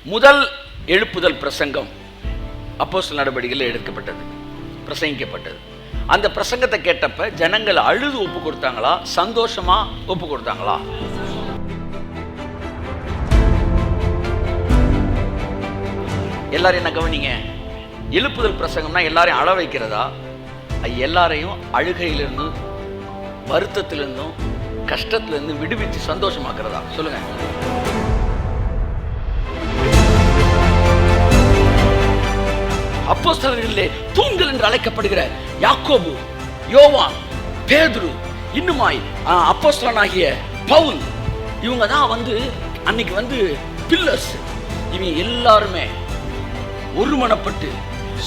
முதல் எழுப்புதல் பிரசங்கம் அப்போஸ்தலர் நடவடிக்கையில் எடுக்கப்பட்டது, பிரசங்கிக்கப்பட்டது. அந்த பிரசங்கத்தை கேட்டப்ப ஜனங்கள் அழுது ஒப்பு கொடுத்தாங்களா, சந்தோஷமா ஒப்பு கொடுத்தாங்களா? எல்லாரும் என்ன கவனிங்க, எழுப்புதல் பிரசங்கம்னா எல்லாரையும் அழ வைக்கிறதா, எல்லாரையும் அழுகையிலிருந்து, வருத்தத்திலிருந்தும், கஷ்டத்திலிருந்து விடுவித்து சந்தோஷமாக்குறதா? சொல்லுங்க. அப்போஸ்தலர்களே தூண்கள் என்று அழைக்கப்படுகிற யாக்கோபு, யோவான், பேதுரு, இன்னுமாய் அப்போஸ்தலனாகிய பவுல், இவங்க தான் அன்னைக்கு பில்லர்ஸ். இவங்க எல்லாருமே ஒருமனப்பட்டு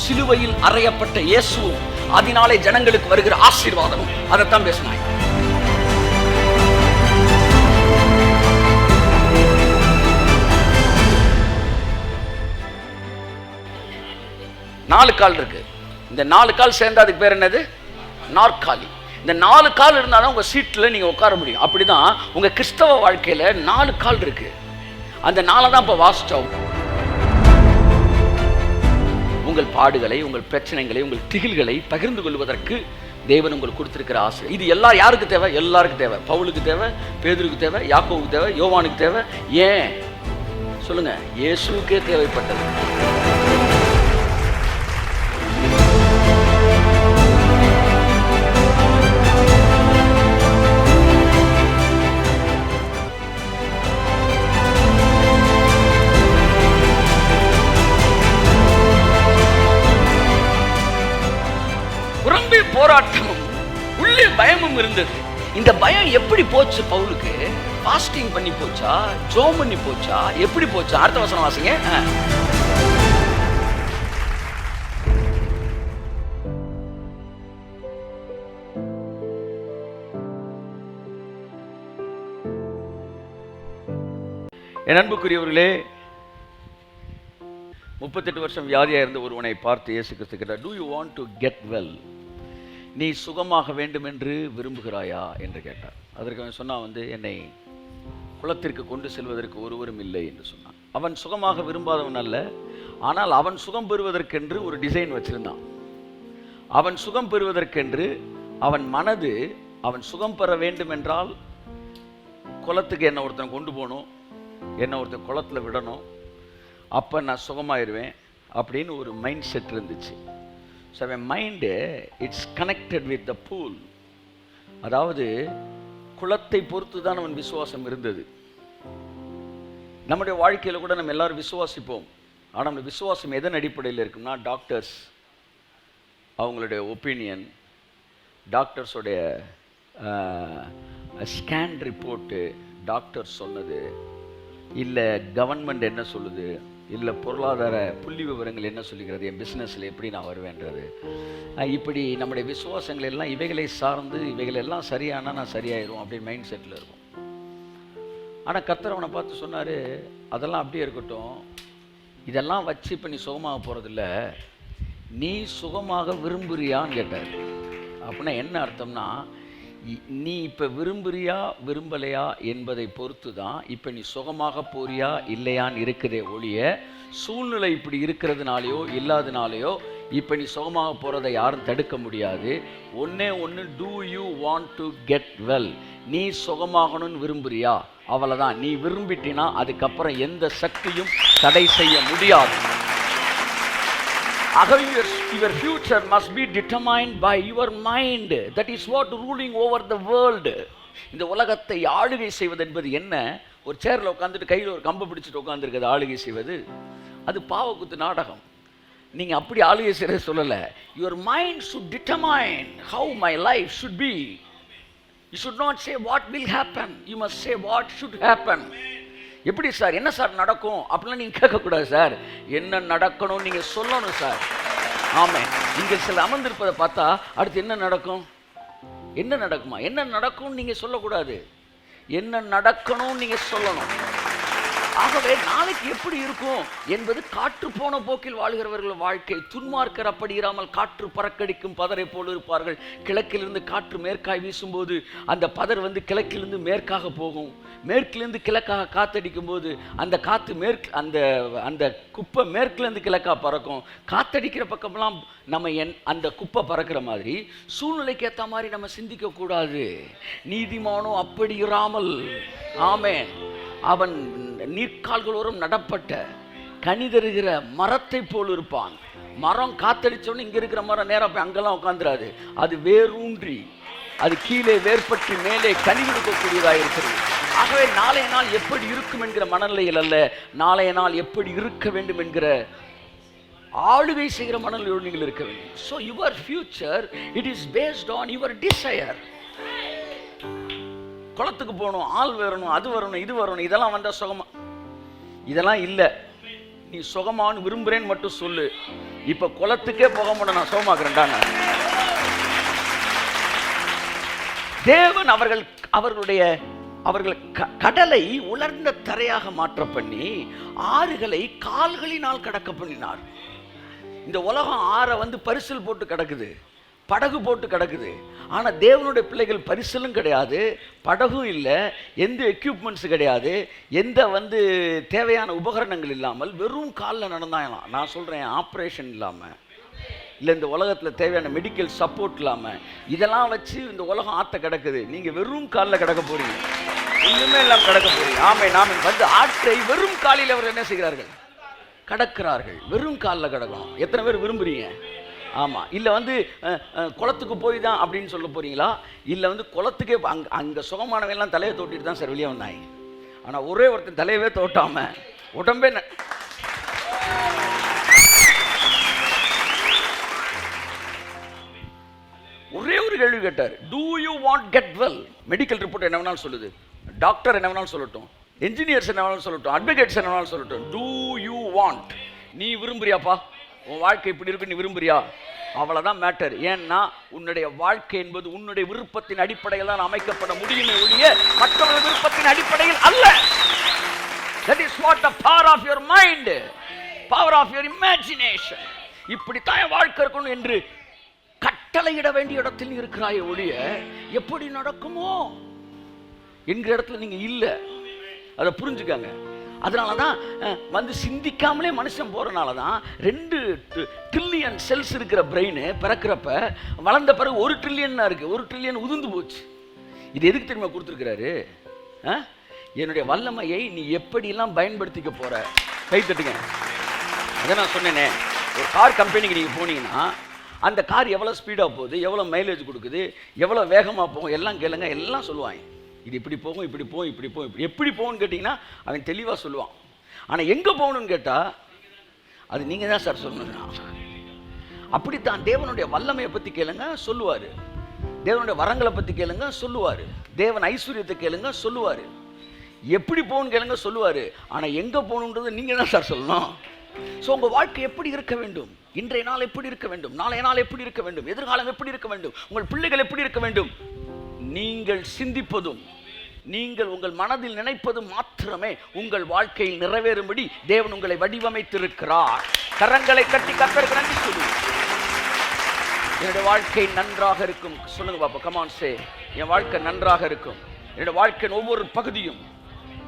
சிலுவையில் அறையப்பட்ட இயேசுவும் அதனாலே ஜனங்களுக்கு வருகிற ஆசீர்வாதமும் அதைத்தான் பேசினாங்க. நாலு கால் இருக்கு. இந்த 4 கால் சேர்ந்தா அதுக்கு பேர் என்னது? நாற்காலி. இந்த 4 கால் இருந்தாலும் உங்க சீட்ல நீங்க உட்கார முடியும். அப்படிதான் உங்க கிறிஸ்தவ வாழ்க்கையில 4 கால் இருக்கு. அந்த 4 தான் இப்ப வாசிச்சோம். உங்கள் பாடுகளை, உங்கள் பிரச்சனைகளை, உங்கள் திகில்களை பகிர்ந்து கொள்வதற்கு தேவன் உங்களுக்கு கொடுத்திருக்கிற ஆசை. இது யாருக்கு தேவை? எல்லாருக்கும் தேவை. பவுலுக்கு தேவை, பேதுருக்கு தேவை, யாக்கோவுக்கு தேவை, யோவானுக்கு தேவை. ஏன் சொல்லுங்க? இயேசுவுக்கே தேவைப்பட்டது. போராட்டமும் உள்ளே பயமும் இருந்தது. இந்த பயம் எப்படி போச்சு பவுலுக்கு? ஃபாஸ்டிங் பண்ணி போச்சா, ஜெபம் பண்ணி போச்சா, எப்படி போச்சா? அடுத்த வசனம் வாசிங்க. என் அன்புக்குரியவர்களே, 38 வருஷம் வியாதியா இருந்த ஒருவனை பார்த்து இயேசு கிறிஸ்து கேட்டார், "Do you want to get well?" நீ சுகமாக வேண்டும் என்று விரும்புகிறாயா என்று கேட்டார். அதற்கு அவன் சொன்னான், என்னை குளத்திற்கு கொண்டு செல்வதற்கு ஒருவரும் இல்லை என்று சொன்னான். அவன் சுகமாக விரும்பாதவன் அல்ல, ஆனால் அவன் சுகம் பெறுவதற்கென்று ஒரு டிசைன் வச்சிருந்தான். அவன் சுகம் பெறுவதற்கென்று அவன் மனது, அவன் சுகம் பெற வேண்டும் என்றால் குளத்துக்கு என்ன ஒருத்தன் கொண்டு போகணும், என்ன ஒருத்தன் குளத்தில் விடணும், அப்போ நான் சுகமாயிருவேன் அப்படின்னு ஒரு மைண்ட் செட் இருந்துச்சு. So my mind, it's connected with the pool. அதாவது குளத்தை பொறுத்து தான் அவன் விசுவாசம் இருந்தது. நம்முடைய வாழ்க்கையில் கூட நம்ம எல்லாரும் விசுவாசிப்போம். ஆனால் நம்ம விசுவாசம் எதன் அடிப்படையில் இருக்குன்னா, டாக்டர்ஸ் அவங்களுடைய ஒப்பீனியன், டாக்டர்ஸோடைய ஸ்கேன் ரிப்போர்ட்டு, டாக்டர் சொன்னது, இல்லை கவர்மெண்ட் என்ன சொல்லுது, இல்லை பொருளாதார புள்ளி விவரங்கள் என்ன சொல்லுகிறது, என் பிஸ்னஸில் எப்படி நான் வருவேன்றது. இப்படி நம்முடைய விசுவாசங்கள் எல்லாம் இவைகளை சார்ந்து, இவைகளெல்லாம் சரியானால் நான் சரியாயிரும் அப்படின்னு மைண்ட் செட்டில் இருக்கும். ஆனால் கர்த்தர் அவனை பார்த்து சொன்னார், அதெல்லாம் அப்படியே இருக்கட்டும், இதெல்லாம் வச்சு இப்போ நீ சுகமாக போகிறதில்ல, நீ சுகமாக விரும்புறியான்னு கேட்டார். அப்படின்னா என்ன அர்த்தம்னா, நீ இப்போ விரும்புறியா விரும்பலையா என்பதை பொறுத்து தான் இப்போ நீ சுகமாக போறியா இல்லையான்னு இருக்குதே ஒழிய, சூழ்நிலை இப்படி இருக்கிறதுனாலையோ இல்லாதனாலையோ இப்போ நீ சுகமாக போகிறத யாரும் தடுக்க முடியாது. ஒன்று, do you want to get well? நீ சுகமாகணும்னு விரும்புறியா? அவ்வளோதான். நீ விரும்பிட்டினா அதுக்கப்புறம் எந்த சக்தியும் தடை செய்ய முடியாது. Your future must be determined by your mind. That is what ruling over the world. இந்த உலகத்தை ஆளுகை செய்வது என்பது என்ன? ஒரு சேர்ல உட்காந்துட்டு கையில் ஒரு கம்பை பிடிச்சிட்டு உட்காந்துருக்கிறது ஆளுகை செய்வது, அது பாவக்குத்து நாடகம். நீங்க அப்படி ஆளுகை செய்ய சொல்லல. Your mind should determine how my life should be. You should not say what will happen. You must say what should happen. எப்படி சார், என்ன சார் நடக்கும் அப்படிலாம் நீங்கள் கேட்கக்கூடாது சார். என்ன நடக்கணும் நீங்கள் சொல்லணும் சார். ஆமாம், நீங்கள் சில அமர்ந்திருப்பதை பார்த்தா அடுத்து என்ன நடக்கும், என்ன நடக்குமா, என்ன நடக்கும்னு நீங்கள் சொல்லக்கூடாது. என்ன நடக்கணும்னு நீங்கள் சொல்லணும். ஆகவே நாளைக்கு எப்படி இருக்கும் என்பது காற்று போன போக்கில் வாழ்கிறவர்கள் வாழ்க்கை. துன்மார்க்கர் அப்படி இராமல் காற்று பறக்கடிக்கும் பதரை போல் இருப்பார்கள். கிழக்கிலிருந்து காற்று மேற்காய் வீசும்போது அந்த பதர் கிழக்கிலிருந்து மேற்காக போகும். மேற்கிலிருந்து கிழக்காக காத்தடிக்கும் போது அந்த காற்று மேற்கு அந்த குப்பை மேற்கிலிருந்து கிழக்காக பறக்கும். காத்தடிக்கிற பக்கமெல்லாம் நம்ம அந்த குப்பை பறக்கிற மாதிரி சூழ்நிலைக்கு ஏற்ற மாதிரி நம்ம சிந்திக்க கூடாது. நீதிமானோ அப்படி இராமல், ஆமென், அவன் நீர்க்கால்களோறும் நடப்பட்ட கனிதருகிற மரத்தை போல் இருப்பான். மரம் காத்தடிச்சோன்னு இங்க இருக்கிற மரம் நேரம் போய் அங்கெல்லாம் உட்காந்துராது. அது வேரூன்றி அது கீழே வேர்பட்டு மேலே கனி கொடுக்கக்கூடியதாக இருக்கிறது. ஆகவே நாளைய நாள் எப்படி இருக்கும் என்கிற மனநிலையில் அல்ல, நாளைய நாள் எப்படி இருக்க வேண்டும் என்கிற ஆளுகை செய்கிற மனநிலையோடு நீங்கள் இருக்க வேண்டும். So your future, it is based on your desire. குளத்துக்கு போகணும், ஆள் வரணும், அது வரணும், இது வரணும், இதெல்லாம் வந்தால் சுகமா? இதெல்லாம் இல்லை. நீ சுகமானு விரும்புகிறேன்னு மட்டும் சொல்லு. இப்போ குளத்துக்கே போக முடியும், நான் சுகமாக்குறேன்டாங்க. தேவன் அவர்கள் கடலை உலர்ந்த தரையாக மாற்ற பண்ணி ஆறுகளை கால்களினால் கடக்க பண்ணினார். இந்த உலகம் ஆற பரிசல் போட்டு கிடக்குது, படகு போட்டு கிடக்குது. ஆனால் தேவனுடைய பிள்ளைகள் பரிசலும் கிடையாது, படகும் இல்லை, எந்த எக்யூப்மெண்ட்ஸு கிடையாது, எந்த தேவையான உபகரணங்கள் இல்லாமல் வெறும் காலில் நடந்தாங்களாம். நான் சொல்கிறேன், ஆப்ரேஷன் இல்லாமல், இல்லை இந்த உலகத்தில் தேவையான மெடிக்கல் சப்போர்ட் இல்லாமல், இதெல்லாம் வச்சு இந்த உலகம் ஆற்ற கிடக்குது. நீங்கள் வெறும் காலில் கிடக்க போகிறீங்க, ஒன்றுமே இல்லாமல் கிடக்க போகிறீங்க. நாம ஆற்றை வெறும் காலில் அவர் என்ன செய்கிறார்கள்? கடக்கிறார்கள். வெறும் காலில் கிடக்கணும். எத்தனை பேர் விரும்புகிறீங்க? ஆமாம். இல்லை குளத்துக்கு போய் தான் அப்படின்னு சொல்ல போகிறீங்களா? இல்லை குளத்துக்கே அங்கே சுகமானவெல்லாம் தலையை தோட்டிட்டு தான் சார் வெளியே வந்தாங்க. ஆனால் ஒரே ஒருத்தன் தலையவே தோட்டாமல் உடம்பே ஒரே ஒரு கேள்வி கேட்டார். Do you want get well? Medical report என்ன வேணாலும் சொல்லுது, டாக்டர் என்ன வேணாலும் சொல்லட்டும், என்ஜினியர்ஸ் என்ன வேணாலும் சொல்லட்டும், அட்வொகேட்ஸ் என்ன வேணாலும் சொல்லட்டும். Do you want? நீ விரும்புறியாப்பா? உன் வாழ்க்கை இப்படி இருக்கு, நீ விரும்புறியா? அவ்வளோதான் மேட்டர். ஏன்னா உன்னுடைய வாழ்க்கை என்பது உன்னுடைய விருப்பத்தின் அடிப்படையில் தான் அமைக்கப்பட முடியுமே ஒழிய மற்றவர்கள் விருப்பத்தின் அடிப்படையில் அல்ல. That is what the power of your mind, power of your imagination. இப்படித்தான் என் வாழ்க்கை இருக்கணும் என்று கட்டளையிட வேண்டிய இடத்தில் இருக்கிறாய் ஒழிய எப்படி நடக்குமோ என்கிற இடத்துல நீங்க இல்லை. அதை புரிஞ்சுக்காங்க. அதனால தான் சிந்திக்காமலே மனுஷன் போகிறனால தான் 2 ட்ரில்லியன் செல்ஸ் இருக்கிற பிரெயின் பிறக்கிறப்ப வளர்ந்த பிறகு 1 ட்ரில்லியன் இருக்குது. 1 ட்ரில்லியன் உதிர்ந்து போச்சு. இது எதுக்கு தெரியுமா கொடுத்துருக்கிறாரு? என்னுடைய வல்லமையை நீ எப்படியெல்லாம் பயன்படுத்திக்க போகிற. கை தட்டுங்க. அதை நான் சொன்னேனே, ஒரு கார் கம்பெனிக்கு நீங்கள் போனீங்கன்னா அந்த கார் எவ்வளோ ஸ்பீடாக போகுது, எவ்வளோ மைலேஜ் கொடுக்குது, எவ்வளோ வேகமாக போகும் எல்லாம் கேளுங்க, எல்லாம் சொல்லுவாங்க. இது இப்படி போகும், இப்படி போகும், இப்படி போகும். எப்படி போகும்னு கேட்டிங்கன்னா அவன் தெளிவாக சொல்லுவான். ஆனால் எங்கே போகணும்னு கேட்டால் அது நீங்கள் தான் சார் சொல்லணும். அப்படித்தான் தேவனுடைய வல்லமையை பற்றி கேளுங்க, சொல்லுவார். தேவனுடைய வரங்களை பற்றி கேளுங்க, சொல்லுவார். தேவன் ஐஸ்வர்யத்தை கேளுங்க, சொல்லுவார். எப்படி போகணும்னு கேளுங்க, சொல்லுவார். ஆனால் எங்கே போகணுன்றது நீங்கள் தான் சார் சொல்லணும். ஸோ உங்கள் வாழ்க்கை எப்படி இருக்க வேண்டும், இன்றைய நாள் எப்படி இருக்க வேண்டும், நாளைய நாள் எப்படி இருக்க வேண்டும், எதிர்காலம் எப்படி இருக்க வேண்டும், உங்கள் பிள்ளைகள் எப்படி இருக்க வேண்டும், நீங்கள் சிந்திப்பதும் நீங்கள் உங்கள் மனதில் நினைப்பதும் மாத்திரமே உங்கள் வாழ்க்கையில் நிறைவேறும்படி தேவன் உங்களை வடிவமைத்திருக்கிறார். கரங்களை கட்டி கர்த்தருக்கு நன்றி சொல்லு. என்னுடைய வாழ்க்கை நன்றாக இருக்கும். சொல்லுங்க பாப்பா, கமான் சே. என் வாழ்க்கை நன்றாக இருக்கும். என்னுடைய வாழ்க்கையின் ஒவ்வொரு பகுதியும்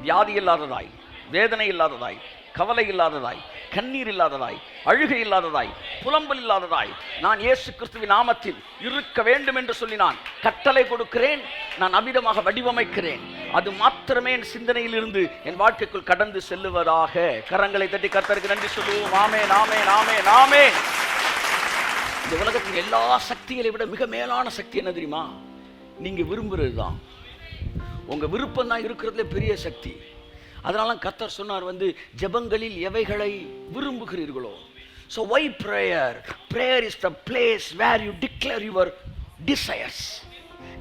வியாதி இல்லாததாய், வேதனை இல்லாததாய், கவலை இல்லாததாய், கண்ணீர் இல்லாததாய், அழுகை இல்லாததாய், புலம்பல் இல்லாததாய் நான் இயேசு கிறிஸ்துவின் நாமத்தில் இருக்க வேண்டும் என்று சொல்லி நான் கட்டளை கொடுக்கிறேன். நான் அமிதமாக வடிவமைக்கிறேன். அது மாத்திரமே என் சிந்தனையில் இருந்து என் வாழ்க்கைக்குள் கடந்து செல்லுவதாக. கரங்களை தட்டி கர்த்தருக்கு நன்றி சொல்லுவோம். ஆமென், ஆமென், ஆமென், ஆமென். இந்த உலகத்தின் எல்லா சக்திகளை விட மிக மேலான சக்தி என்ன தெரியுமா? நீங்க விரும்புறது தான். உங்க விருப்பம் தான் இருக்கிறதுல பெரிய சக்தி. அதனால கர்த்தர் சொன்னார், ஜெபங்களில் எவைகளை விரும்புகிறீர்களோ. So why prayer? Prayer is the place where you declare your desires.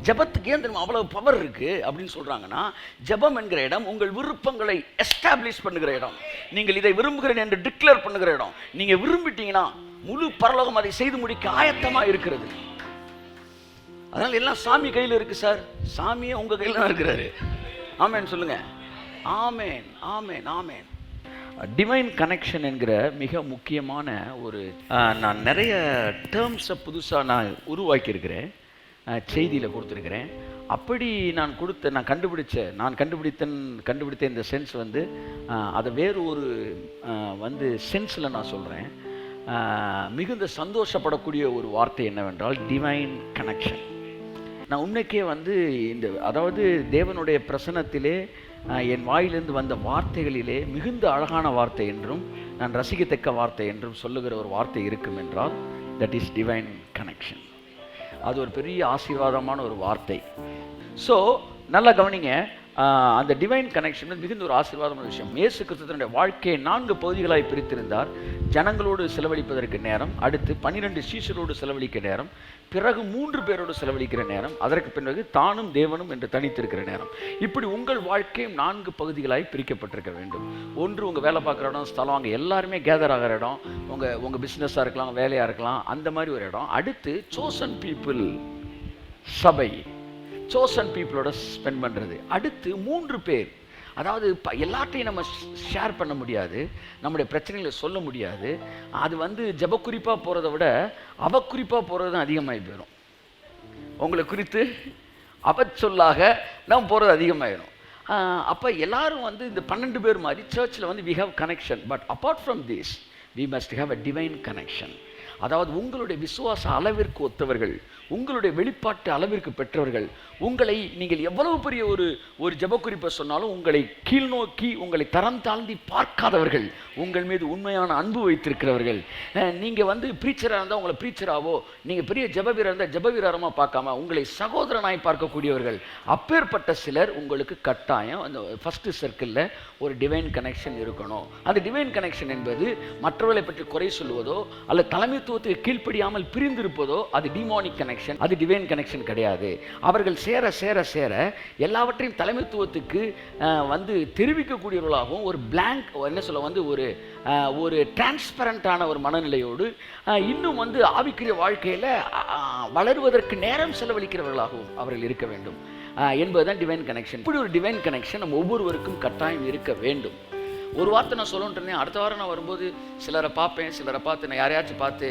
ஜெபத்துக்கு ஏன் தெரியுமா அவ்வளவு பவர் இருக்கு அப்படின்னு சொல்றாங்கன்னா, ஜெபம் என்கிற இடம் உங்கள் விருப்பங்களை எஸ்டாப்ளிஷ் பண்ணுகிற இடம். நீங்கள் இதை விரும்புகிறேன் என்று டிக்ளேர் பண்ணுகிற இடம். நீங்க விரும்பிட்டீங்கன்னா முழு பரலோகம் அதை செய்து முடிக்க ஆயத்தமா இருக்கிறது. அதனால எல்லாம் சாமி கையில் இருக்கு சார். சாமியே உங்க கையில் தான் இருக்கிறாரு. ஆமென் சொல்லுங்க. ஆமேன், ஆமேன், ஆமேன். டிவைன் கனெக்ஷன் என்கிற மிக முக்கியமான ஒரு நான் நிறைய டேர்ம்ஸை புதுசாக நான் உருவாக்கியிருக்கிறேன், செய்தியில் கொடுத்துருக்கிறேன். அப்படி நான் கண்டுபிடித்த இந்த சென்ஸ் வந்து அதை வேறு ஒரு வந்து சென்ஸில் நான் சொல்கிறேன். மிகுந்த சந்தோஷப்படக்கூடிய ஒரு வார்த்தை என்னவென்றால் டிவைன் கனெக்ஷன். நான் உன்னைக்கே வந்து அதாவது தேவனுடைய பிரசன்னத்திலே என் வாயிலிருந்து வந்த வார்த்தைகளிலே மிகுந்த அழகான வார்த்தை என்றும் நான் ரசிக்கத்தக்க வார்த்தை என்றும் சொல்லுகிற ஒரு வார்த்தை இருக்கும் என்றால் தட் இஸ் டிவைன் கனெக்ஷன். அது ஒரு பெரிய ஆசீர்வாதமான ஒரு வார்த்தை. ஸோ நல்லா கவனிங்க, அந்த டிவைன் கனெக்ஷன் மிகுந்த ஒரு ஆசீர்வாதமான விஷயம். இயேசு கிறிஸ்துவினுடைய வாழ்க்கையை 4 பகுதிகளாய் பிரித்திருந்தார். ஜனங்களோடு செலவழிப்பதற்கு நேரம், அடுத்து 12 சீஷரோடு செலவழிக்க நேரம், பிறகு 3 பேரோடு செலவழிக்கிற நேரம், அதற்கு பிறகு தானும் தேவனும் என்று தனித்திருக்கிற நேரம். இப்படி உங்கள் வாழ்க்கையும் 4 பகுதிகளாய் பிரிக்கப்பட்டிருக்க வேண்டும். ஒன்று உங்கள் வேலை பார்க்குற இடம், ஸ்தலம், அங்கே எல்லாருமே கேதர் ஆகிற இடம், உங்கள் பிஸ்னஸாக இருக்கலாம், வேலையாக இருக்கலாம், அந்த மாதிரி ஒரு இடம். அடுத்து சோசன் பீப்புள், சபை, சோசன் பீப்புளோட ஸ்பெண்ட் பண்ணுறது. அடுத்து 3 பேர், அதாவது எல்லாத்தையும் நம்ம ஷேர் பண்ண முடியாது, நம்முடைய பிரச்சனைகளை சொல்ல முடியாது. அது வந்து ஜபக்குறிப்பாக போகிறத விட அவக்குறிப்பாக போகிறது தான் அதிகமாகி போயிடும். உங்களை குறித்து அவச்சொல்லாக நம்ம போகிறது அதிகமாகிடும். அப்போ எல்லாரும் வந்து இந்த 12 பேர் மாதிரி சர்ச்சில் வந்து we have connection, but apart from this we must have a divine connection. அதாவது உங்களுடைய விசுவாச அளவிற்கு ஒத்தவர்கள், உங்களுடைய வெளிப்பாட்டு அளவிற்கு பெற்றவர்கள், உங்களை நீங்கள் எவ்வளவு பெரிய ஒரு ஜெபக்குறிப்பை சொன்னாலும் உங்களை கீழ்நோக்கி உங்களை தரம் தாழ்ந்தி பார்க்காதவர்கள், உங்கள் மீது உண்மையான அன்பு வைத்திருக்கிறவர்கள். நீங்கள் வந்து ப்ரீச்சராக இருந்தால் உங்களை ப்ரீச்சராகவோ, நீங்கள் பெரிய ஜெபவீரர் இருந்தால் ஜெபவீரமாக பார்க்காம உங்களை சகோதரனாய் பார்க்கக்கூடியவர்கள், அப்பேற்பட்ட சிலர் உங்களுக்கு கட்டாயம் அந்த ஃபஸ்ட்டு சர்க்கிளில் ஒரு டிவைன் கனெக்ஷன் இருக்கணும். அந்த டிவைன் கனெக்ஷன் என்பது மற்றவர்களை பற்றி குறை சொல்வதோ அல்லது தலைமைத்துவத்துக்கு கீழ்ப்படியாமல் பிரிந்திருப்பதோ அது டிமானிக் கனெக்ஷன், அது டிவைன் கனெக்ஷன் கிடையாது. அவர்கள் சேர சேர சேர எல்லாவற்றையும் தலைமைத்துவத்துக்கு வந்து தெரிவிக்கக்கூடியவர்களாகவும் ஒரு பிளாங்க் என்ன சொல்ல வந்து ஒரு டிரான்ஸ்பரண்டான ஒரு மனநிலையோடு இன்னும் வந்து ஆவிக்குரிய வாழ்க்கையில் வளருவதற்கு நேரம் செலவழிக்கிறவர்களாகவும் அவர்கள் இருக்க வேண்டும் என்பதுதான் டிவைன் கனெக்ஷன். இப்படி ஒரு டிவைன் கனெக்ஷன் நம்ம ஒவ்வொருவருக்கும் கட்டாயம் இருக்க வேண்டும். ஒரு வார்த்தை நான் சொல்லணுன்ட்டு இருந்தேன். அடுத்த வாரம் நான் வரும்போது சிலரை பார்ப்பேன், சிலரை பார்த்து நான் யாரையாச்சும் பார்த்து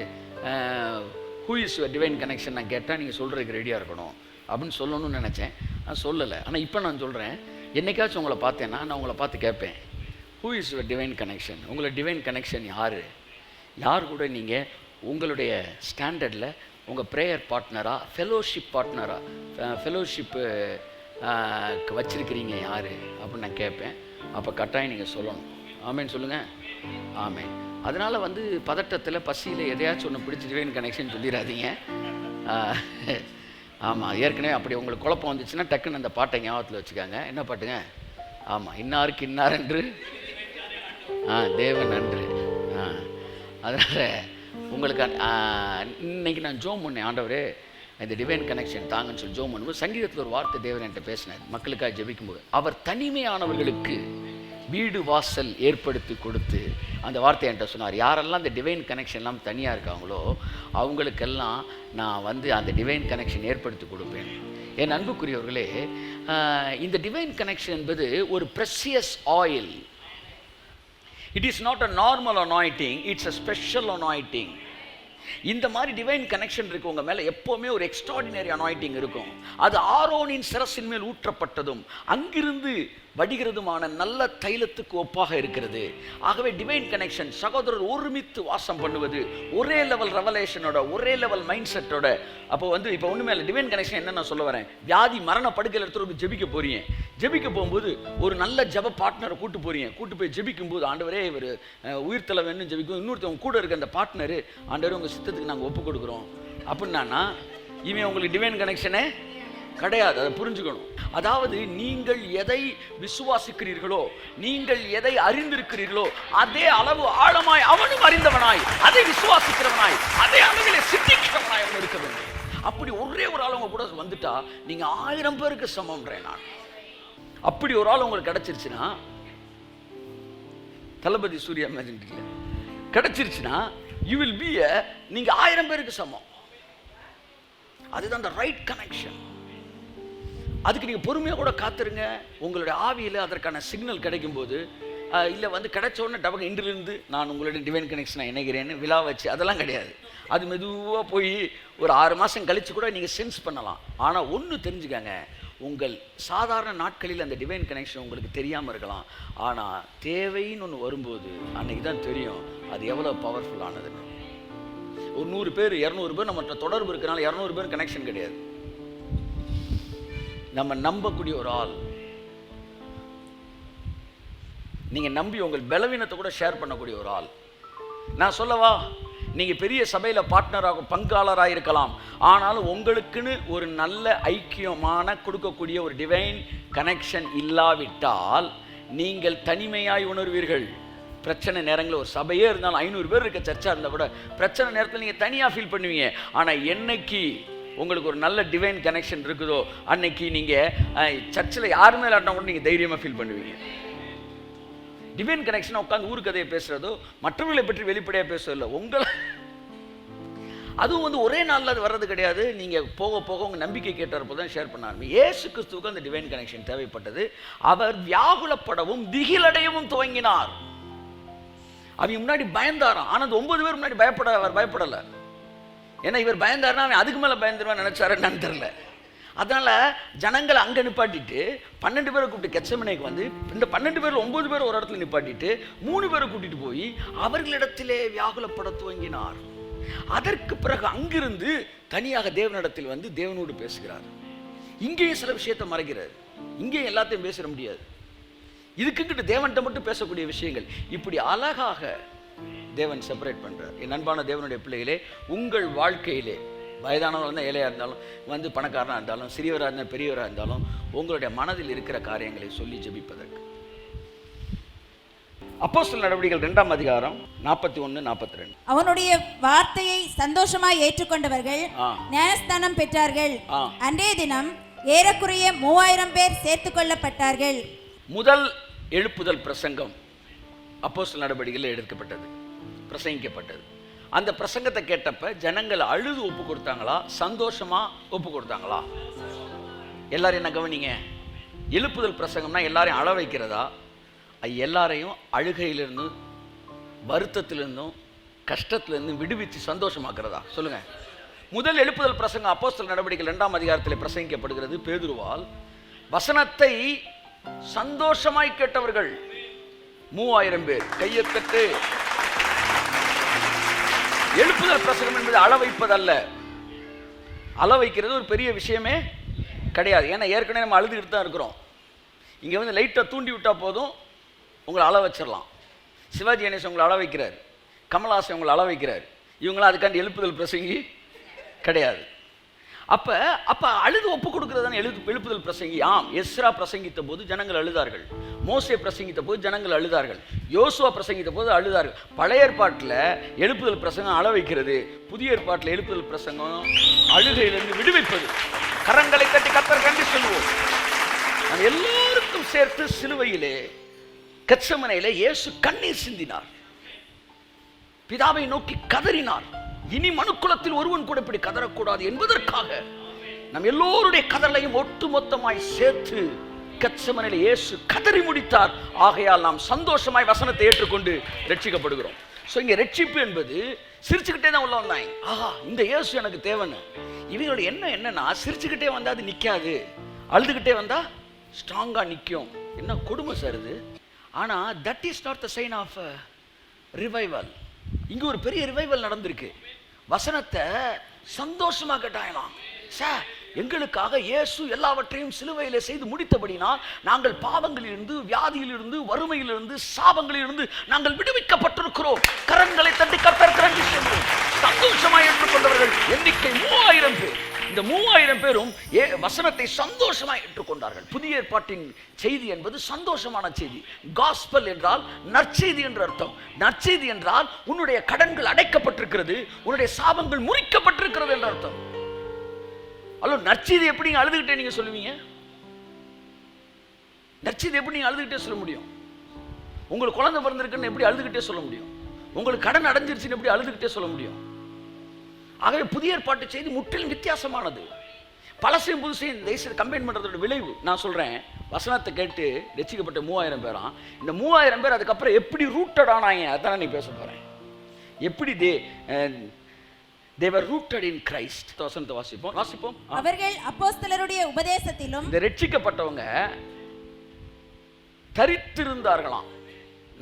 who is your divine connection நான் கேட்டால் நீங்கள் சொல்கிறதுக்கு ரெடியாக இருக்கணும் அப்படின்னு சொல்லணும்னு நினச்சேன். நான் சொல்லலை. ஆனால் இப்போ நான் சொல்கிறேன், என்னைக்காச்சும் உங்களை பார்த்தேன்னா நான் உங்களை பார்த்து கேட்பேன், who is your divine connection? உங்களை டிவைன் கனெக்ஷன் யார் கூட நீங்கள் உங்களுடைய ஸ்டாண்டர்டில் உங்கள் ப்ரேயர் பார்ட்னராக, ஃபெலோஷிப் பார்ட்னராக, ஃபெலோஷிப்பு வச்சுருக்கிறீங்க யார் அப்படின்னு நான் கேட்பேன். அப்போ கட்டாயம் நீங்கள் சொல்லணும். ஆமேன்னு சொல்லுங்கள். ஆமேன். அதனால் வந்து பதட்டத்தில் பசியில் எதையாச்சும் ஒன்று பிடிச்சி டிவைன் கனெக்ஷன் சொல்லிடாதீங்க. ஆமாம், ஏற்கனவே அப்படி உங்களுக்கு குழப்பம் வந்துச்சுன்னா டக்குன்னு அந்த பாட்டை ஞாபகத்தில் வச்சுக்காங்க. என்ன பாட்டுங்க? ஆமாம், இன்னாருக்கு இன்னார் என்று தேவன் நன்று. அதனால் உங்களுக்கு இன்னைக்கு நான் ஜோம் பண்ணேன், ஆண்டவரே இந்த டிவைன் கனெக்ஷன் தாங்கன்னு சொல்லி ஜோம் பண்ணும்போது சங்கீதத்தில் ஒரு வார்த்தை தேவன் என்கிட்ட பேசினார். மக்களுக்காக ஜெபிக்கும்போது அவர் தனிமையானவர்களுக்கு வீடு வாசல் ஏற்படுத்தி கொடுத்து அந்த வார்த்தை என்கிட்ட சொன்னார். யாரெல்லாம் அந்த டிவைன் கனெக்ஷன்லாம் தனியாக இருக்காங்களோ அவங்களுக்கெல்லாம் நான் வந்து அந்த டிவைன் கனெக்ஷன் ஏற்படுத்தி கொடுப்பேன். என் அன்புக்குரியவர்களே, இந்த டிவைன் கனெக்ஷன் என்பது ஒரு precious oil. It is not a normal anointing, it's a special anointing. இந்த மாதிரி டிவைன் கனெக்ஷன் இருக்கு உங்க மேல, எப்பவுமே ஒரு எக்ஸ்ட்ராடினரி அனாயிண்டிங் இருக்கும். அது ஆரோனின் சிரசின் மேல் ஊற்றப்பட்டதும் அங்கிருந்து வடிகிறதுமான நல்ல தைலத்துக்கு ஒப்பாக இருக்கிறது. ஆகவே டிவைன் கனெக்ஷன் சகோதரர் ஒருமித்து வாசம் பண்ணுவது, ஒரே லெவல் ரெவலேஷனோட, ஒரே லெவல் மைண்ட் செட்டோட. அப்போ வந்து இப்போ ஒன்றுமே இல்லை, டிவைன் கனெக்ஷன் என்ன நான் சொல்ல வரேன், வியாதி மரண படுக்கையில் எடுத்து ஜெபிக்க போறீங்க, ஜெபிக்க போகும்போது ஒரு நல்ல ஜப பார்ட்னரை கூட்டு போறீங்க, கூட்டு போய் ஜெபிக்கும் போது ஆண்டவரே இவர் உயிர்த்தலை வேணும்னு ஜெபிக்கும், இன்னொருத்தவங்க கூட இருக்க அந்த பார்ட்னரு ஆண்டவரே உங்கள் சித்தத்துக்கு நாங்கள் ஒப்பு கொடுக்குறோம் அப்படின்னா இவன் உங்களுக்கு டிவைன் கனெக்ஷனே கிடையாது. அதை புரிஞ்சுக்கணும். அதாவது நீங்கள் எதை விசுவாசிக்கிறீர்களோ, நீங்கள் எதை அறிந்திருக்கிறீர்களோ அதே அளவு ஆழமாய் அவனும் அறிந்தவனாய், அதை விசுவாசிக்கிறவனாய், அதே அளவிலே சிந்திக்கிறவனாய் அவன் இருக்க வேண்டும். அப்படி ஒரே ஒரு ஆள் உங்க கூட வந்துட்டா நீங்க 1000 பேருக்கு சமம்ன்றேன் நான். அப்படி ஒரு ஆள் உங்களுக்கு கிடைச்சிருச்சுன்னா, தளபதி சூர்யா மேஜின்ல கிடைச்சிருச்சுன்னா you will be நீங்க 1000 பேருக்கு சமம். அதுதான் the right connection. அதுக்கு நீங்கள் பொறுமையாக கூட காத்துருங்க. உங்களுடைய ஆவியில் அதற்கான சிக்னல் கிடைக்கும் போது, இல்லை கிடைச்ச உடனே டபக்கு இன்றிலிருந்து நான் உங்களுடைய டிவைன் கனெக்ஷனை இணைகிறேன்னு விழா வச்சு அதெல்லாம் கிடையாது. அது மெதுவாக போய் ஒரு 6 மாதம் கழித்து கூட நீங்கள் சென்ஸ் பண்ணலாம். ஆனால் ஒன்று தெரிஞ்சுக்கங்க, உங்கள் சாதாரண நாட்களில் அந்த டிவைன் கனெக்ஷன் உங்களுக்கு தெரியாமல் இருக்கலாம். ஆனால் தேவைன்னு ஒன்று வரும்போது அன்றைக்கி தான் தெரியும் அது எவ்வளோ பவர்ஃபுல்லானதுன்னு. ஒரு 100 பேர் 200 பேர் நம்ம தொடர்பு இருக்கிறனால 200 பேர் கனெக்ஷன் கிடையாது. நம்ம நம்பக்கூடிய ஒரு ஆள், நீங்கள் நம்பி உங்கள் பலவீனத்தை கூட ஷேர் பண்ணக்கூடிய ஒரு ஆள். நான் சொல்லவா, நீங்கள் பெரிய சபையில் பார்ட்னராக பங்காளராக இருக்கலாம், ஆனாலும் உங்களுக்குன்னு ஒரு நல்ல ஐக்கியமான கொடுக்கக்கூடிய ஒரு டிவைன் கனெக்ஷன் இல்லாவிட்டால் நீங்கள் தனிமையாய் உணர்வீர்கள். பிரச்சனை நேரங்களில் ஒரு சபையே இருந்தாலும் 500 பேர் இருக்க சர்ச்சாக இருந்தால் கூட பிரச்சனை நேரத்தில் நீங்கள் தனியாக ஃபீல் பண்ணுவீங்க. ஆனால் என்னைக்கு உங்களுக்கு ஒரு நல்ல டிவைன் கனெக்ஷன் இருக்குதோ அன்னைக்கு நீங்கள் சர்ச்சில் யாருமே இல்லாட்டினா கூட நீங்கள் தைரியமாக ஃபீல் பண்ணுவீங்க. டிவைன் கனெக்ஷனை உட்காந்து ஊர் கதையை பேசுகிறதோ மற்றவர்களை பற்றி வெளிப்படையாக பேசுறதில்லை. உங்களை அதுவும் ஒரே நாளில் அது வர்றது கிடையாது. நீங்கள் போக போக உங்கள் நம்பிக்கை கேட்டப்போ தான் ஷேர் பண்ண ஆரம்பி. இயேசு கிறிஸ்துவுக்கு அந்த டிவைன் கனெக்ஷன் தேவைப்பட்டது. அவர் வியாகுலப்படவும் திகிலடையவும் துவங்கினார். அவங்க முன்னாடி பயந்தாராம். ஆனால் அந்த 9 பேர் முன்னாடி அவர் பயப்படலை. ஏன்னா இவர் பயந்தாருன்னா அவன் அதுக்கு மேலே பயந்துருவான்னு நினைச்சாரு என்னன்னு தெரியல. அதனால ஜனங்களை அங்கே நிப்பாட்டிட்டு 12 பேரை கூப்பிட்டு கெத்செமனேக்கு வந்து இந்த 12 பேர் 9 பேர் ஒரு இடத்துல நிப்பாட்டிட்டு 3 பேரை கூட்டிட்டு போய் அவர்களிடத்திலே வியாகுலப்பட துவங்கினார். அதற்கு பிறகு அங்கிருந்து தனியாக தேவனிடத்தில் வந்து தேவனோடு பேசுகிறார். இங்கேயும் சில விஷயத்தை மறைக்கிறார். இங்கேயும் எல்லாத்தையும் பேச முடியாது. இதுக்குங்கிட்டு தேவன்கிட்ட மட்டும் பேசக்கூடிய விஷயங்கள் இப்படி அழகாக தேவன் செப்பரேட் பண்றார். என் அன்பான தேவனுடைய பிள்ளைகளே, உங்கள் வாழ்க்கையிலே வயதானவர்கள் இருந்தால் ஏழையாக இருந்தாலும் பணக்காரனாக இருந்தாலும் சிறியவராக இருந்தாலும் பெரியவராக இருந்தாலும் உங்களுடைய மனதில் இருக்கிற காரியங்களை சொல்லி ஜெபிப்பதற்கு அப்போஸ்தலர் நடவடிக்கைகள் 2ஆம் அதிகாரம் 41-42. அவனுடைய வார்த்தையை சந்தோஷமாய் ஏற்றுக்கொண்டவர்கள் ஞானஸ்தானம் பெற்றார்கள். அன்றைய தினம் ஏறக்குறைய 3000 பேர் சேர்த்துக் கொள்ளப்பட்டார்கள். முதல் எழுப்புதல் பிரசங்கம் அப்போஸ்தலர் நடவடிக்கையில் எடுக்கப்பட்டது, பிரசங்கிக்கப்பட்டது. அந்த பிரசங்கத்தை கேட்டப்ப ஜனங்கள் அழுது ஒப்பு கொடுத்தாங்களா, சந்தோஷமா ஒப்பு கொடுத்தாங்களா? எல்லாரும் என்ன கவனிங்க, எழுப்புதல் பிரசங்கம்னா எல்லாரையும் அழ வைக்கிறதா, எல்லாரையும் அழுகையிலிருந்தும் வருத்தத்திலிருந்தும் கஷ்டத்திலிருந்தும் விடுவித்து சந்தோஷமாக்குறதா? சொல்லுங்க. முதல் எழுப்புதல் பிரசங்கம் அப்போஸ்தலர் நடவடிக்கைகள் 2ஆம் அதிகாரத்தில் பிரசங்கிக்கப்படுகிறது பேதுருவால். வசனத்தை சந்தோஷமாய் கேட்டவர்கள் 3000 பேர். கையெழுத்து. எழுப்புதல் பிரசங்கம் என்பது அள வைப்பதல்ல. அள வைக்கிறது ஒரு பெரிய விஷயமே கிடையாது. ஏன்னா ஏற்கனவே நம்ம அழுதுகிட்டு தான் இருக்கிறோம். இங்கே லைட்டாக தூண்டி விட்டால் போதும், உங்களை அள வச்சிடலாம். சிவாஜி கணேசன் உங்களை அள வைக்கிறார், கமல்ஹாசன் உங்களை அள வைக்கிறார். இவங்களாம் அதுக்காண்டி எழுப்புதல் பிரசங்கி கிடையாது. அப்போ அழுது ஒப்பு கொடுக்கிறது தானே எழுப்புதல் பிரசங்கி. ஆம், எஸ்ரா பிரசங்கித்த போது ஜனங்கள் அழுதார்கள், மோசே பிரசங்கித்த போது ஜனங்கள் அழுதார்கள், யோசுவா பிரசங்கித்த போது அழுதார்கள். பழைய ஏற்பாட்டில் எழுப்புதல் பிரசங்கம் அழ வைக்கிறது, புதிய ஏற்பாட்டில் எழுப்புதல் பிரசங்கம் அழுகையிலிருந்து விடுவிப்பது. கரங்களை தட்டி கர்த்தர் கண்டு சொல்லுவோம். நான் எல்லாருக்கும் சேர்த்து சிலுவையிலே கெத்செமனேயிலே இயேசு கண்ணீர் சிந்தினார், பிதாவை நோக்கி கதறினார். இனி மனுக்குலத்தில் ஒருவன் கூட இப்படி கதறக்கூடாது என்பதற்காக நம் எல்லோருடைய கதறலையும் ஒட்டுமொத்தமாய் சேர்த்து கெத்செமனேயிலே இயேசு கதறி முடித்தார். ஆகையால் நாம் சந்தோஷமாய் வசனத்தை ஏற்றுக்கொண்டு ரட்சிக்கப்படுகிறோம். ஸோ இங்கே ரட்சிப்பு என்பது சிரிச்சுக்கிட்டே தான் உள்ள வந்தாங்க. ஆஹா, இந்த இயேசு எனக்கு தேவைன்னு. இவங்களோட என்னன்னா சிரிச்சுக்கிட்டே வந்தா அது நிற்காது, அழுதுகிட்டே வந்தா ஸ்ட்ராங்காக நிற்கும். என்ன கொடுமை சார் இது. ஆனால் that is not the sign of revival. இங்கே ஒரு பெரிய ரிவைவல் நடந்திருக்கு. வசனத்தை சந்தோஷமாக கேட்டாங்களாம். சார், எங்களுக்காக இயேசு எல்லாவற்றையும் சிலுவையிலே செய்து முடித்தபடினால் நாங்கள் பாவங்களிலிருந்து, வியாதியிலிருந்து, வறுமையிலிருந்து, சாபங்களிலிருந்து நாங்கள் விடுவிக்கப்பட்டிருக்கிறோம். கரங்களை தட்டி கர்த்தர் கரங்களை சொல்லுவோம். சந்தோஷமாக ஏற்றுக்கொண்டவர்கள் எண்ணிக்கை 3000 பேர். இந்த 3000 பேரும் வசனத்தை சந்தோஷமாக ஏற்றுக்கொண்டார்கள். புதிய ஏற்பாட்டின் செய்தி என்பது சந்தோஷமான செய்தி. காஸ்பல் என்றால் நற்செய்தி என்று அர்த்தம். நற்செய்தி என்றால் உன்னுடைய கடன்கள் அடைக்கப்பட்டிருக்கிறது, உன்னுடைய சாபங்கள் முறிக்கப்பட்டிருக்கிறது என்று அர்த்தம். அல்ல, நற்செய்தி எப்படி அழுதுகிட்டே நீங்க சொல்லுவீங்க? நற்செய்தி எப்படி நீங்க அழுதுகிட்டே சொல்ல முடியும்? உங்களுக்கு குழந்தை பிறந்திருக்குன்னு எப்படி அழுதுகிட்டே சொல்ல முடியும்? உங்களுக்கு கடன் அடைஞ்சிருச்சுன்னு எப்படி அழுதுகிட்டே சொல்ல முடியும்? ஆகவே புதிய ஏற்பாட்டு செய்தி முற்றிலும் வித்தியாசமானது. பழசையும் புதுசையும் தேசத்தை கம்பைன் பண்ணுறதோட விளைவு நான் சொல்கிறேன். வசனத்தை கேட்டு ரட்சிக்கப்பட்ட 3000 பேராம். இந்த 3000 பேர் அதுக்கப்புறம் எப்படி ரூட்டட் ஆனாங்க, அதான் நீ பேச போகிறேன். எப்படி they were rooted in Christ. வசனத்தை வாசிப்போம். அவர்கள் அப்போஸ்தலருடைய உபதேசத்திலும். இந்த ரட்சிக்கப்பட்டவங்க தரித்திருந்தார்களாம்.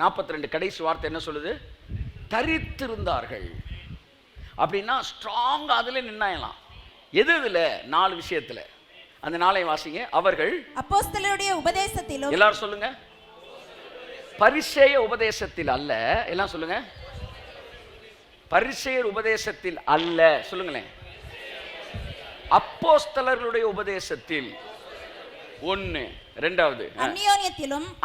42 கடைசி வார்த்தை என்ன சொல்லுது? தரித்திருந்தார்கள். அப்படின்னா ஸ்ட்ராங் அதுல நின்னாயலாம். எதுல? 4 விஷயத்துல. அந்த 4ஐயும் வாசிங்க. அவர்கள் அப்போஸ்தலருடைய உபதேசத்திலும். எல்லாரும் சொல்லுங்க. பரிசேய உபதேசத்தில் அல்ல. எல்லாம் சொல்லுங்க. பரிசேயர் உபதேசத்தில் அல்ல. சொல்லுங்களேன். அப்போஸ்தலர்களுடைய உபதேசத்தில். 1. 2வது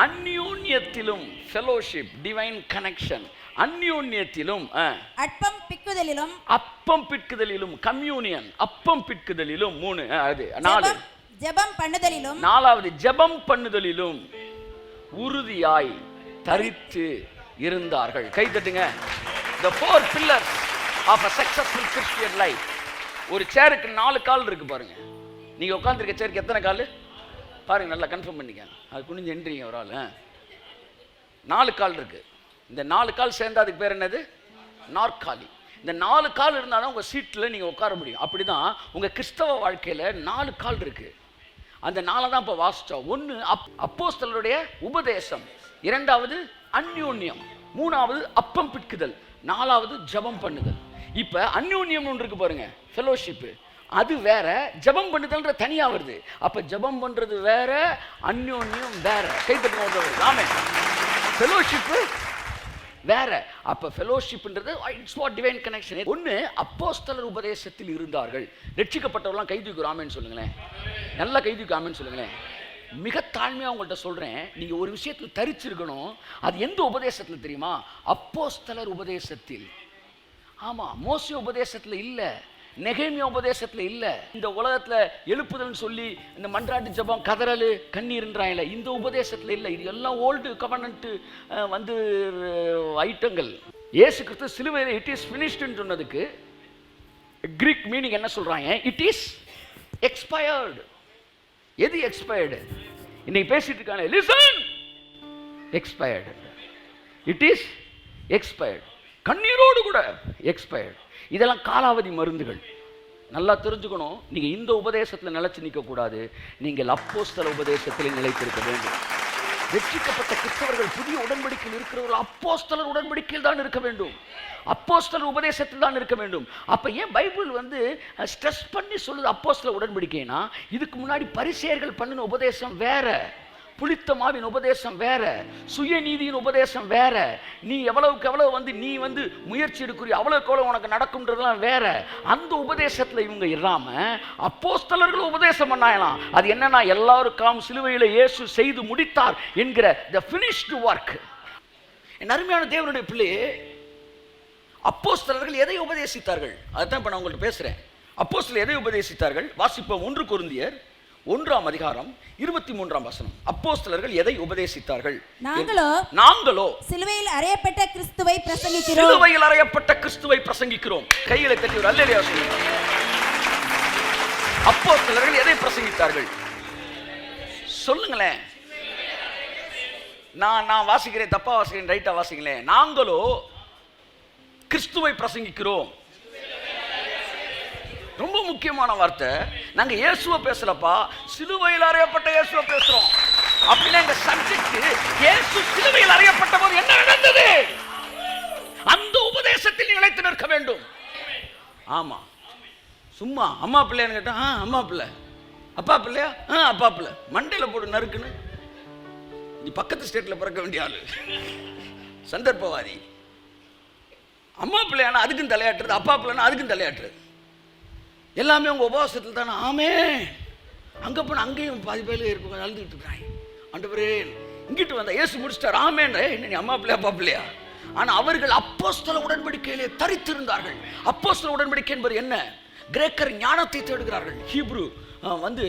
அந்யோன்யத்திலும் ஃபெலோஷிப், டிவைன் கனெக்ஷன். அந்யோன்யத்திலும் அப்பம் பிட்குதலிலும் கம்யூனியன், அப்பம் பிட்குதலிலும். 3. அது 4 ஜெபம் பண்ணுதலிலும். 4வது ஜெபம் பண்ணுதலிலும் உறுதியாய் தரித்து இருந்தார்கள். கை தட்டுங்க. The 4 pillars of a successful Christian life. ஒரு சேருக்கு 4 கால் இருக்கு பாருங்க. நீங்க உட்கார்ந்திருக்க சேருக்கு எத்தனை கால் பாருங்க, நல்லா கன்ஃபார்ம் பண்ணிக்க. அது குனிஞ்சு எண்றீங்க ஒரு ஆள். 4 கால் இருக்கு. இந்த 4 கால் சேர்ந்தா அதுக்கு பேர் என்னது? நாற்காலி. இந்த 4 கால் இருந்தால் தான் உங்கள் சீட்டில் நீங்கள் உட்கார முடியும். அப்படி தான் உங்கள் கிறிஸ்தவ வாழ்க்கையில் 4 கால் இருக்குது. அந்த 4 தான் இப்போ வாசித்தோம். 1 அப்போஸ்தலருடைய உபதேசம், 2வது அந்யோன்யம், 3வது அப்பம் பிட்குதல், 4வது ஜெபம் பண்ணுதல். இப்போ அந்யோன்யம் ஒன்று இருக்கு பாருங்க, ஃபெலோஷிப்பு. அது வேற, ஜெபம் பண்ணுதல்ன்ற தனியா வருது. அப்ப ஜெபம் பண்றது வேற, அந்யோன்யம் வேற. கைத்தட்டு. ஆமென். ஃபெலோஷிப் வேற. அப்ப ஃபெலோஷிப்ன்றது இட்ஸ் வாட் டிவைன் கனெக்ஷன். 1 அப்போஸ்தலர் உபதேசத்தில் இருந்தார்கள். ரட்சிக்கப்பட்டவர்களாம் கைதுக்கு ஆமென் சொல்லுங்களேன். நல்லா கைதுக்கு ஆமென் சொல்லுங்களேன். மிக தாழ்மையாக உங்கள்கிட்ட சொல்றேன், நீங்க ஒரு விஷயத்தில் தரிச்சிருக்கணும். அது எந்த உபதேசத்தில் தெரியுமா? அப்போஸ்தலர் உபதேசத்தில். ஆமா, மோசே உபதேசத்தில் இல்ல, நெகேமியா உபதேசத்துல இல்ல. இந்த உலகத்துல எழுப்புதல்னு சொல்லி இந்த மன்றாட்டு ஜெபம், கதறலு, கண்ணீர்ன்றாயில, இந்த உபதேசத்துல இல்ல. இது எல்லாம் ஓல்டு கவர்னன்ட் வந்து ஐட்டங்கள். இயேசு கிறிஸ்து சிலுவையில் இட் இஸ் ஃபினிஷ்டுன்னு சொன்னதுக்கு கிரீக் மீனிங் என்ன சொல்றாங்க? It is expired. எது எக்ஸ்பயர்டு? இன்னைக்கு பேசிட்டு இருக்காங்க, listen, expired. It is expired. கண்ணீரோடு கூட எக்ஸ்பயர்டு. இதெல்லாம் காலாவதி மருந்துகள். நல்லா தெரிஞ்சுக்கணும். நீங்கள் இந்த உபதேசத்தில் நிலைச்சு நிற்கக்கூடாது. நீங்கள் அப்போஸ்தல உபதேசத்தில் நிலைத்திருக்க வேண்டும். ரட்சிக்கப்பட்ட கிறிஸ்தவர்கள் புதிய உடன்படிக்கையில் இருக்கிறவர்கள் அப்போஸ்தலர் உடன்படிக்கையில் தான் இருக்க வேண்டும். அப்போஸ்தலர் உபதேசத்தில் தான் இருக்க வேண்டும். அப்போ ஏன் பைபிள் வந்து ஸ்ட்ரெஸ் பண்ணி சொல்லுது அப்போஸ்தலர் உடன்படிக்கைனா? இதுக்கு முன்னாடி பரிசேயர்கள் பண்ணின உபதேசம் வேற, புளித்தமாவின் உபதேசம் வேற, சுயநீதியின் உபதேசம் வேற. நீ எவ்வளவுக்கு எவ்வளவு வந்து நீ வந்து முயற்சி எடுக்கிற அவ்வளவுக்கு எவ்வளவு உனக்கு நடக்கும்ன்றதுலாம் வேற. அந்த உபதேசத்துல இவங்க இல்லாம அப்போஸ்தலர்கள் உபதேசம் பண்ணாயலாம். அது என்னன்னா, எல்லாருக்கும் சிலுவையில இயேசு செய்து முடித்தார் என்கிற the finished work. என் அருமையான தேவனுடைய பிள்ளையே, அப்போஸ்தலர்கள் எதை உபதேசித்தார்கள்? அதுதான் இப்ப நான் உங்கள்கிட்ட பேசுறேன். அப்போஸ்தலர் எதை உபதேசித்தார்கள்? வாசிப்போம். 1 கொரிந்தியர் 1ஆம் அதிகாரம் 23ஆம் வசனம். அப்போஸ்தலர்கள் எதை உபதேசித்தார்கள்? நாங்களோ சிலுவையில் அறையப்பட்ட கிறிஸ்துவை பிரசங்கிக்கிறோம். சிலுவையில் அறையப்பட்ட கிறிஸ்துவை பிரசங்கிக்கிறோம். கைகளை தட்டி ஒரு அல்லேலூயா சொல்லுங்க. அப்போஸ்தலர்கள் எதை பிரசங்கித்தார்கள்? சொல்லுங்களேன். நான் வாசிக்கிறேன், தப்பா வாசிக்கிறேன், ரைட்டா வாசிங்களேன். நாங்களோ கிறிஸ்துவை பிரசங்கிக்கிறோம். ரொம்ப முக்கியமான வார்த்தை. நாங்க இயேசுவை பேசலப்பா, சிலுவையில் அறையப்பட்ட இயேசுவை பேசுறோம். அப்படின்னா எங்க சப்ஜெக்ட் இயேசு சிலுவையில் அறையப்பட்ட போது என்ன நடந்தது, அந்த உபதேசத்தில் நிலைத்து நிற்க வேண்டும். ஆமா, சும்மா அம்மா பிள்ளைன்னு கேட்டா அம்மா பிள்ளை, அப்பா பிள்ளையா அப்பா பிள்ளை, மண்டையில போட்டு நறுக்குன்னு நீ பக்கத்து ஸ்டேட்ல பிறக்க வேண்டிய ஆளு, சந்தர்ப்பவாதி. அம்மா பிள்ளையானா அதுக்கும் தலையாட்டுறது, அப்பா பிள்ளைனா அதுக்கும் தலையாட்டுறது. எல்லாமே உங்க உபவாசத்தில் தானே. ஆமே, அங்க போன அங்கேயும் பாதி பேர் இருக்க அழுதுகிட்டு இருக்கிறாங்க. ஆண்டவரே இங்கிட்டு வந்தா இயேசு முடிச்சிட்டார் ஆமேன்ற. என்ன நீ அம்மா பிள்ளையா அப்பா பிள்ளையா? ஆனா அவர்கள் அப்போஸ்தல உடன்படிக்கையிலே தரித்திருந்தார்கள். அப்போஸ்தல உடன்படிக்கை என்பது என்ன? கிரேக்கர் ஞானத்தை தேடுகிறார்கள். ஹீப்ரு வந்து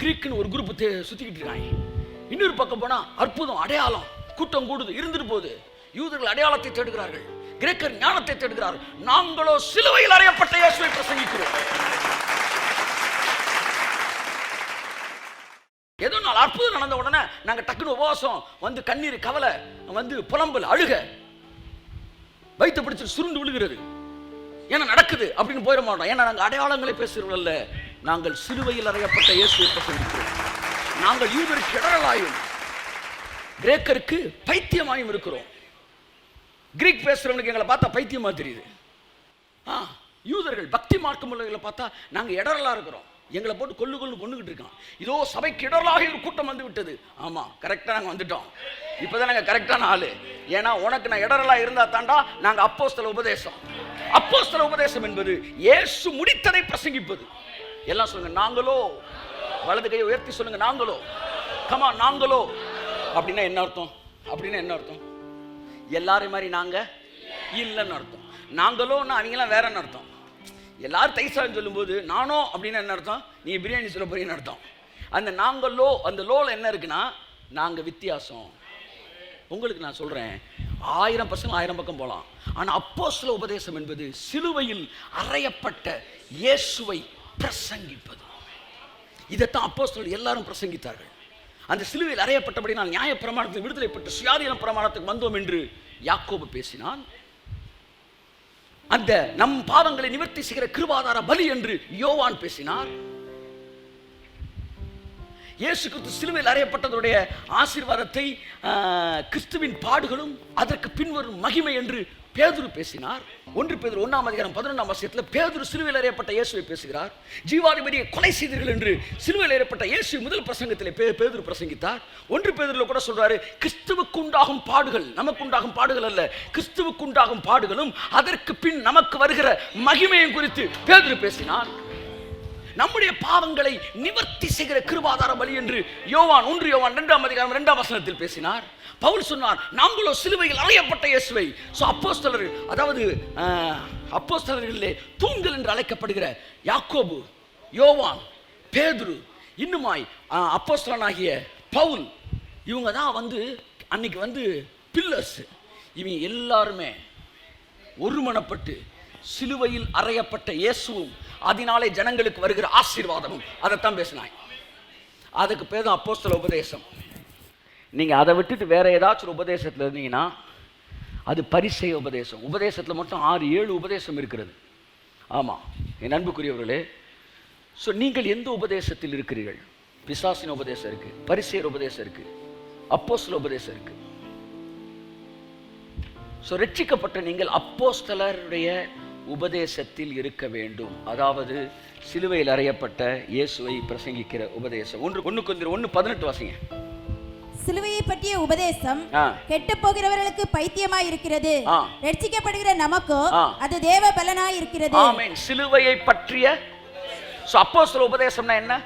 கிரீக்குன்னு ஒரு குரூப் சுத்திக்கிட்டு இருக்காங்க. இன்னொரு பக்கம் போனா அற்புதம், அடையாளம், கூட்டம் கூடுது, இருந்துட்டு போகுது. யூதர்கள் அடையாளத்தை தேடுகிறார்கள், கிரேக்கர் ஞானத்தை தேடுகிறார்கள். நாங்களோ சிலுவையில் அறையப்பட்ட இயேசுவை பிரசங்கிக்கிறோம். ஏதோ நாள் அற்புதம் நடந்த உடனே நாங்க டக்குனு உபவாசம் வந்து கண்ணீர் கவலை வந்து புலம்பல் அழுக வைத்து பிடிச்சு சுருண்டு விழுகிறது. ஏன்னா நடக்குது அப்படின்னு போயிட மாட்டோம். ஏன்னா நாங்கள் அடையாளங்களை பேசுகிறோம்ல. நாங்கள் சிலுவையில் அறையப்பட்ட இயேசுவை பிரசங்கிக்கிறோம். நாங்கள் யூதருக்கு இடரலாயும் கிரேக்கருக்கு பைத்தியமாயும் இருக்கிறோம். கிரீக் பேசுறவனுக்கு எங்களை பார்த்தா பைத்தியமா தெரியுது. யூதர்கள் பக்தி மார்க்கம் உள்ளவர்களை பார்த்தா நாங்கள் இடரலா இருக்கிறோம். எங்களை போட்டு கொண்டுகிட்டு இருக்கோம். இதோ சபைக்கு இடரலாக ஒரு கூட்டம் வந்து விட்டது. ஆமா, கரெக்டா நாங்கள் வந்துட்டோம். இப்பதான் நாங்கள் கரெக்டான ஆளு. ஏன்னா உனக்கு நான் இடரலா இருந்தா தாண்டா நாங்கள் அப்போஸ்தல உபதேசம். அப்போஸ்தல உபதேசம் என்பது இயேசு முடித்ததை பிரசங்கிப்பது. எல்லாம் சொல்லுங்க நாங்களோ. வலது கையை உயர்த்தி சொல்லுங்க நாங்களோ. கமா நாங்களோ. அப்படின்னா என்ன அர்த்தம்? அப்படின்னா என்ன அர்த்தம்? எல்லாரும் மாதிரி நாங்க இல்லைன்னு அர்த்தம். நாங்களோன்னா அவங்களாம் வேறன்னு அர்த்தம். எல்லாரும் தைசான்னு சொல்லும்போது நானோ அப்படின்னா என்ன அர்த்தம்? நீ பிரியாணி சொல்ல போறீங்கன்னு அர்த்தம். அந்த நாங்களோ, அந்த லோல என்ன இருக்குன்னா நாங்க வித்தியாசம். உங்களுக்கு நான் சொல்றேன், 1000% 1000 பக்கம் போலாம். ஆனா அப்போஸ்தல உபதேசம் என்பது சிலுவையில் அறையப்பட்ட இயேசுவை பிரசங்கிப்பது. இதைத்தான் அப்போஸ்தலர்கள் எல்லாரும் பிரசங்கித்தார்கள். அந்த சிலுவையில் அறையப்பட்டபடி நான் நியாய பிரமாணத்தில் விடுதலை பெற்று சுயாதீன பிரமாணத்துக்கு வந்தோம் என்று யாக்கோபு பேசினான். அந்த நம் பாவங்களை நிவர்த்தி செய்கிற கிருபாதார பலி என்று யோவான் பேசினார். இயேசு கிறிஸ்து சிலுவையில் அறையப்பட்டதுடைய ஆசீர்வாதத்தை கிறிஸ்துவின் பாடுகளும் அதற்கு பின்வரும் மகிமை என்று பேதுரு பேசினார். 1 பேதுரு 1:11 பேதுரு சிலுவையில் அறையப்பட்ட இயேசுவை பேசுகிறார். ஜீவாதிபதியை கொலை செய்தீர்கள் என்று சிலுவையில் அறையப்பட்ட இயேசு முதல் பிரசங்கத்திலே பேதுரு பிரசங்கித்தார். 1 பேதுருல கூட சொல்றாரு, கிறிஸ்துவுக்கு உண்டாகும் பாடுகள், நமக்கு உண்டாகும் பாடுகள் அல்ல, கிறிஸ்துவுக்கு உண்டாகும் பாடுகளும் அதற்கு பின் நமக்கு வருகிற மகிமையும் குறித்து பேதுரு பேசினார். நம்முடைய பாவங்களை நிவர்த்தி செய்கிற கிருபாதார பலி என்று யோவான் 1 யோவான் 2:2 பேசினார். பவுல் சொன்னார், நாங்களோ சிலுவையில் அறையப்பட்ட இயேசுவை. அப்போஸ்தலர்கள், அதாவது அப்போஸ்தலர்களிலே தூண்கள் என்று அழைக்கப்படுகிற யாக்கோபு, யோவான், பேதுரு, இன்னுமாய் அப்போஸ்தலனாகிய பவுல், இவங்க தான் வந்து அன்னைக்கு வந்து பில்லர்ஸ். இவங்க எல்லாருமே ஒருமனப்பட்டு சிலுவையில் அறையப்பட்ட இயேசுவும் அதனாலே ஜனங்களுக்கு வருகிற ஆசீர்வாதமும் அதைத்தான் பேசினாங்க. அதுக்கு பேர் தான் அப்போஸ்தல உபதேசம். நீங்க அதை விட்டுட்டு வேற ஏதாச்சும் உபதேசத்தில் இருந்தீங்கன்னா அது பரிசேய உபதேசம். உபதேசத்தில் மட்டும் 6-7 உபதேசம் இருக்கிறது. ஆமா என் அன்புக்குரியவர்களே, நீங்கள் எந்த உபதேசத்தில் இருக்கிறீர்கள்? பிசாசின் உபதேசம் இருக்கு, பரிசேயர் உபதேசம் இருக்கு, அப்போஸ்தல உபதேசம் இருக்கு. ரட்சிக்கப்பட்ட நீங்கள் அப்போஸ்தலருடைய உபதேசத்தில் இருக்க வேண்டும். அதாவது சிலுவையில் அறையப்பட்ட இயேசுவை பிரசங்கிக்கிற உபதேசம். 1 கொரிந்தியர் 1:18 வாசிங்க. சிலுவையை பற்றிய உபதேசம் கெட்டு போகிறவர்களுக்கு பைத்தியமாய் இருக்கிறது, ரட்சிக்கப்படுகிற நமக்கோ அது தேவ பலனாய் இருக்கிறது. ஆமென். சிலுவையை பற்றிய அப்போஸ்தல உபதேசம்னா என்ன?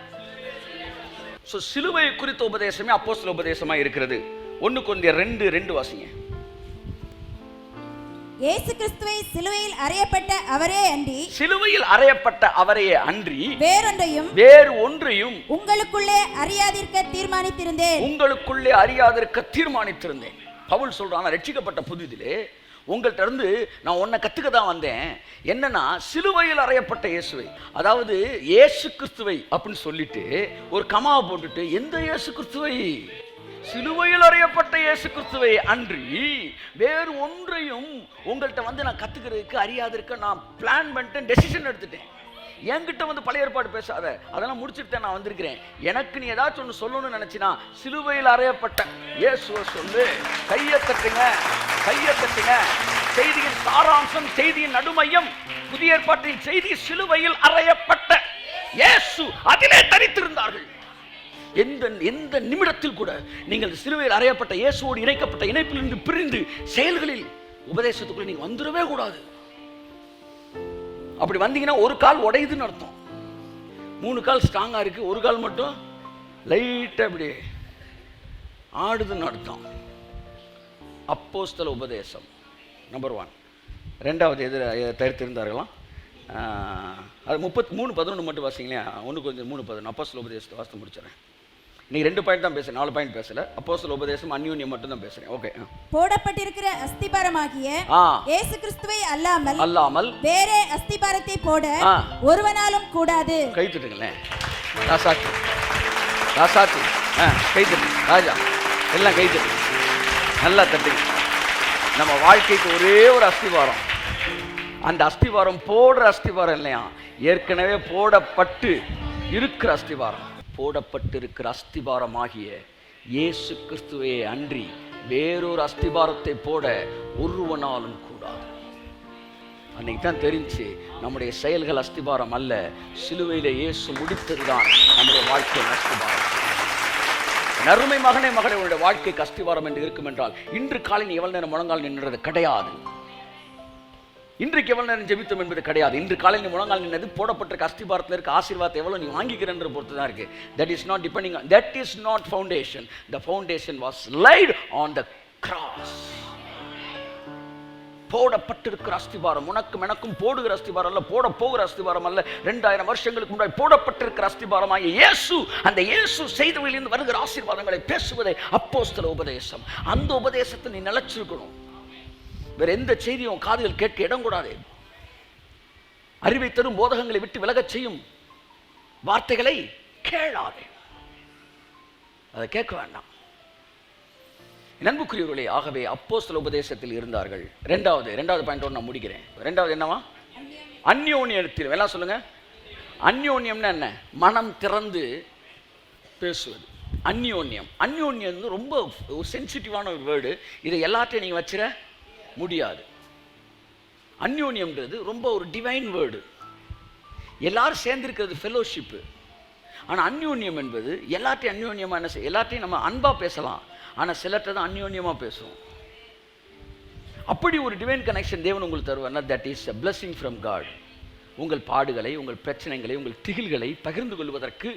சிலுவை குறித்த உபதேசமே அப்போஸ்தல உபதேசமா இருக்கிறது. 1 கொரிந்தியர் 2:2 வாசிங்க. இயேசு கிறிஸ்துவை சிலுவையில் அறையப்பட்ட அவரே அன்றி, சிலுவையில் அறையப்பட்ட அவரையே அன்றி வேறு ஒன்றையும் உங்களுக்குள்ளே அறியாதிருக்க தீர்மானித்திருந்தேன். பவுல் சொல்றான், ரட்சிக்கப்பட்ட புதிதிலே உங்கள்கிட்ட இருந்து நான் உன்னை கத்துக்க தான் வந்தேன். என்னன்னா சிலுவையில் அறையப்பட்ட இயேசுவை, அதாவது இயேசு கிறிஸ்துவை அப்படின்னு சொல்லிட்டு ஒரு கமாவை போட்டுட்டு எந்த இயேசு கிறிஸ்துவை? சிலுவையில் அறையப்பட்ட இயேசு கிறிஸ்துவை அன்றி வேறு ஒன்றையும் உங்கள்கிட்ட வந்து நான் கத்துக்கிறதுக்கு அறியாதிருக்க நான் பிளான் பண்ணிட்டேன், டெசிஷன் எடுத்துட்டேன். என்கிட்ட வந்து பழைய ஏற்பாடு பேசாத, அதெல்லாம் முடிச்சுட்டு நான் வந்திருக்கிறேன். எனக்கு நீ ஏதாச்சும் ஒன்று சொல்லணும்னு நினைச்சினா சிலுவையில் அறையப்பட்ட இயேசுவை சொல்லு. கையை தட்டுங்க, கையை தட்டுங்க. செய்தியின் சாராம்சம், செய்தியின் நடுமையம், புதிய ஏற்பாட்டின் செய்தி சிலுவையில் அறையப்பட்ட இயேசு, அதிலே தரித்திருந்தார்கள். எந்த நிமிடத்தில் கூட நீங்கள் சிலுவையில் அறையப்பட்ட இயேசுவோடு இணைக்கப்பட்ட இணைப்பில் இருந்து பிரிந்து செயல்களில் உபதேசத்துக்குள்ள நீங்க வந்துடவே கூடாது. அப்படி வந்தீங்கன்னா ஒரு கால் உடையுதுன்னு அர்த்தம். 3 கால் ஸ்ட்ராங்கா இருக்கு, ஒரு கால் மட்டும் லைட்டா அப்படி ஆடுதுன்னு அர்த்தம். அப்போஸ்தல உபதேசம் நம்பர் 1. 2வது தரித்திருந்தார்களாம். அது 33:11 மட்டும் வாசிங்களேன். 1 கொரிந்தியர் 3:11 அப்போஸ்தல உபதேசத்தை வாசித்து முடிச்சிடறேன். நீங்க 2 பாயிண்ட் தான் பேசுறேன், 4 பாயிண்ட் பேசல. அப்போஸ்தல உபதேசம் அந்யோன்யம் மட்டும் தான் பேசுறேன். ஓகே. போடப்பட்டிருக்கிற அஸ்திபாரமாகிய இயேசு கிறிஸ்துவை அல்லாமல் வேற அஸ்திபாரத்தை போட ஒருவனாலும் கூடாது. கை தட்டுங்களேன். ராசாத்தி கைத்தட்டு ராஜா, எல்லாம் கைத்தட்டு, நல்லா தட்டு. நம்ம வாழ்க்கைக்கு ஒரே ஒரு அஸ்திவாரம், அந்த அஸ்திவாரம் போடுற அஸ்திவாரம் இல்லையா, ஏற்கனவே போடப்பட்டு இருக்கிற அஸ்திவாரம். போடப்பட்டு இருக்கிற அஸ்திவாரம் ஆகிய இயேசு கிறிஸ்துவே அன்றி வேறொரு அஸ்திவாரத்தை போட ஒருவனாலும் கூடாது. அன்னைக்கு தான் தெரிஞ்சு நம்முடைய செயல்கள் அஸ்திபாரம் அல்ல, சிலுவையில இயேசு முடித்ததுதான் நம்முடைய வாழ்க்கையின் அஸ்திபாரம். நறுமை மகனே மகளே, உன்னுடைய வாழ்க்கைக்கு அஸ்திபாரம் என்று இருக்கும் என்றால் இன்று காலை நீ எவ்வளவு நேரம் முழங்கால் நின்றது கிடையாது, இன்றைக்கு எவ்வளவு நேரம் ஜெபித்தோம் என்பது கிடையாது. இன்று காலை நீ முழங்கால் நின்னது போடப்பட்டிருக்க அஸ்திபாரத்தில் இருக்க ஆசீர்வாதத்தை எவ்வளவு நீ வாங்கிக்கிறன்ற பொறுத்து தான் இருக்கு. That is not depending on, that is not foundation. The foundation was laid on the cross. போடப்பட்டிருக்கிற அஸ்திபாரம் உனக்கும் எனக்கும் போடுகிற அஸ்திபாரம் அல்ல, போட போகிற அஸ்திபாரம் அல்ல. 2000 வருஷங்களுக்கு முன்னாடி போடப்பட்டிருக்கிற அஸ்திபாரமாகிய இயேசு, அந்த இயேசு செய்தவையிலிருந்து வருகிற ஆசீர்வாதங்களை பேசுவதே அப்போஸ்தல உபதேசம். அந்த உபதேசத்தை நீ நிலைச்சிருக்கணும். வேற எந்த செய்தியும் காதுகள் கேட்க இடம் கூடாது. அறிவை தரும் போதகங்களை விட்டு விலகச் செய்யும் வார்த்தைகளை கேளாதே, அதை கேட்க வேண்டாம். நண்புக்குரியவர்களே, ஆகவே அப்போஸ்தல உபதேசத்தில் இருந்தார்கள். ரெண்டாவது பாயிண்ட் நான் முடிக்கிறேன். ரெண்டாவது என்னவா? அந்யோன்யத்தில். எல்லாம் சொல்லுங்க. அந்யோன்யம்னா என்ன? மனம் திறந்து பேசுவது. அந்யோன்யம் ரொம்ப சென்சிட்டிவான ஒரு வேர்டு. இதை எல்லாத்தையும் நீங்க வச்சிட முடியாது. அந்யோன்யம்ன்றது ரொம்ப ஒரு டிவைன் வேர்டு. எல்லாரும் சேர்ந்திருக்கிறது ஃபெலோஷிப்பு. ஆனால் அந்யோன்யம் என்பது எல்லாத்தையும் அந்யோன்யமா என்ன செய்ய, எல்லாத்தையும் நம்ம அன்பா பேசலாம், ஆனால் சிலர்கிட்ட தான் அந்யோன்யமாக பேசுவோம். அப்படி ஒரு டிவைன் கனெக்ஷன் தேவன் உங்களுக்கு தருவார்னா, that is a blessing from God. உங்கள் பாடுகளை, உங்கள் பிரச்சனைகளை, உங்கள் திகில்களை பகிர்ந்து கொள்வதற்கு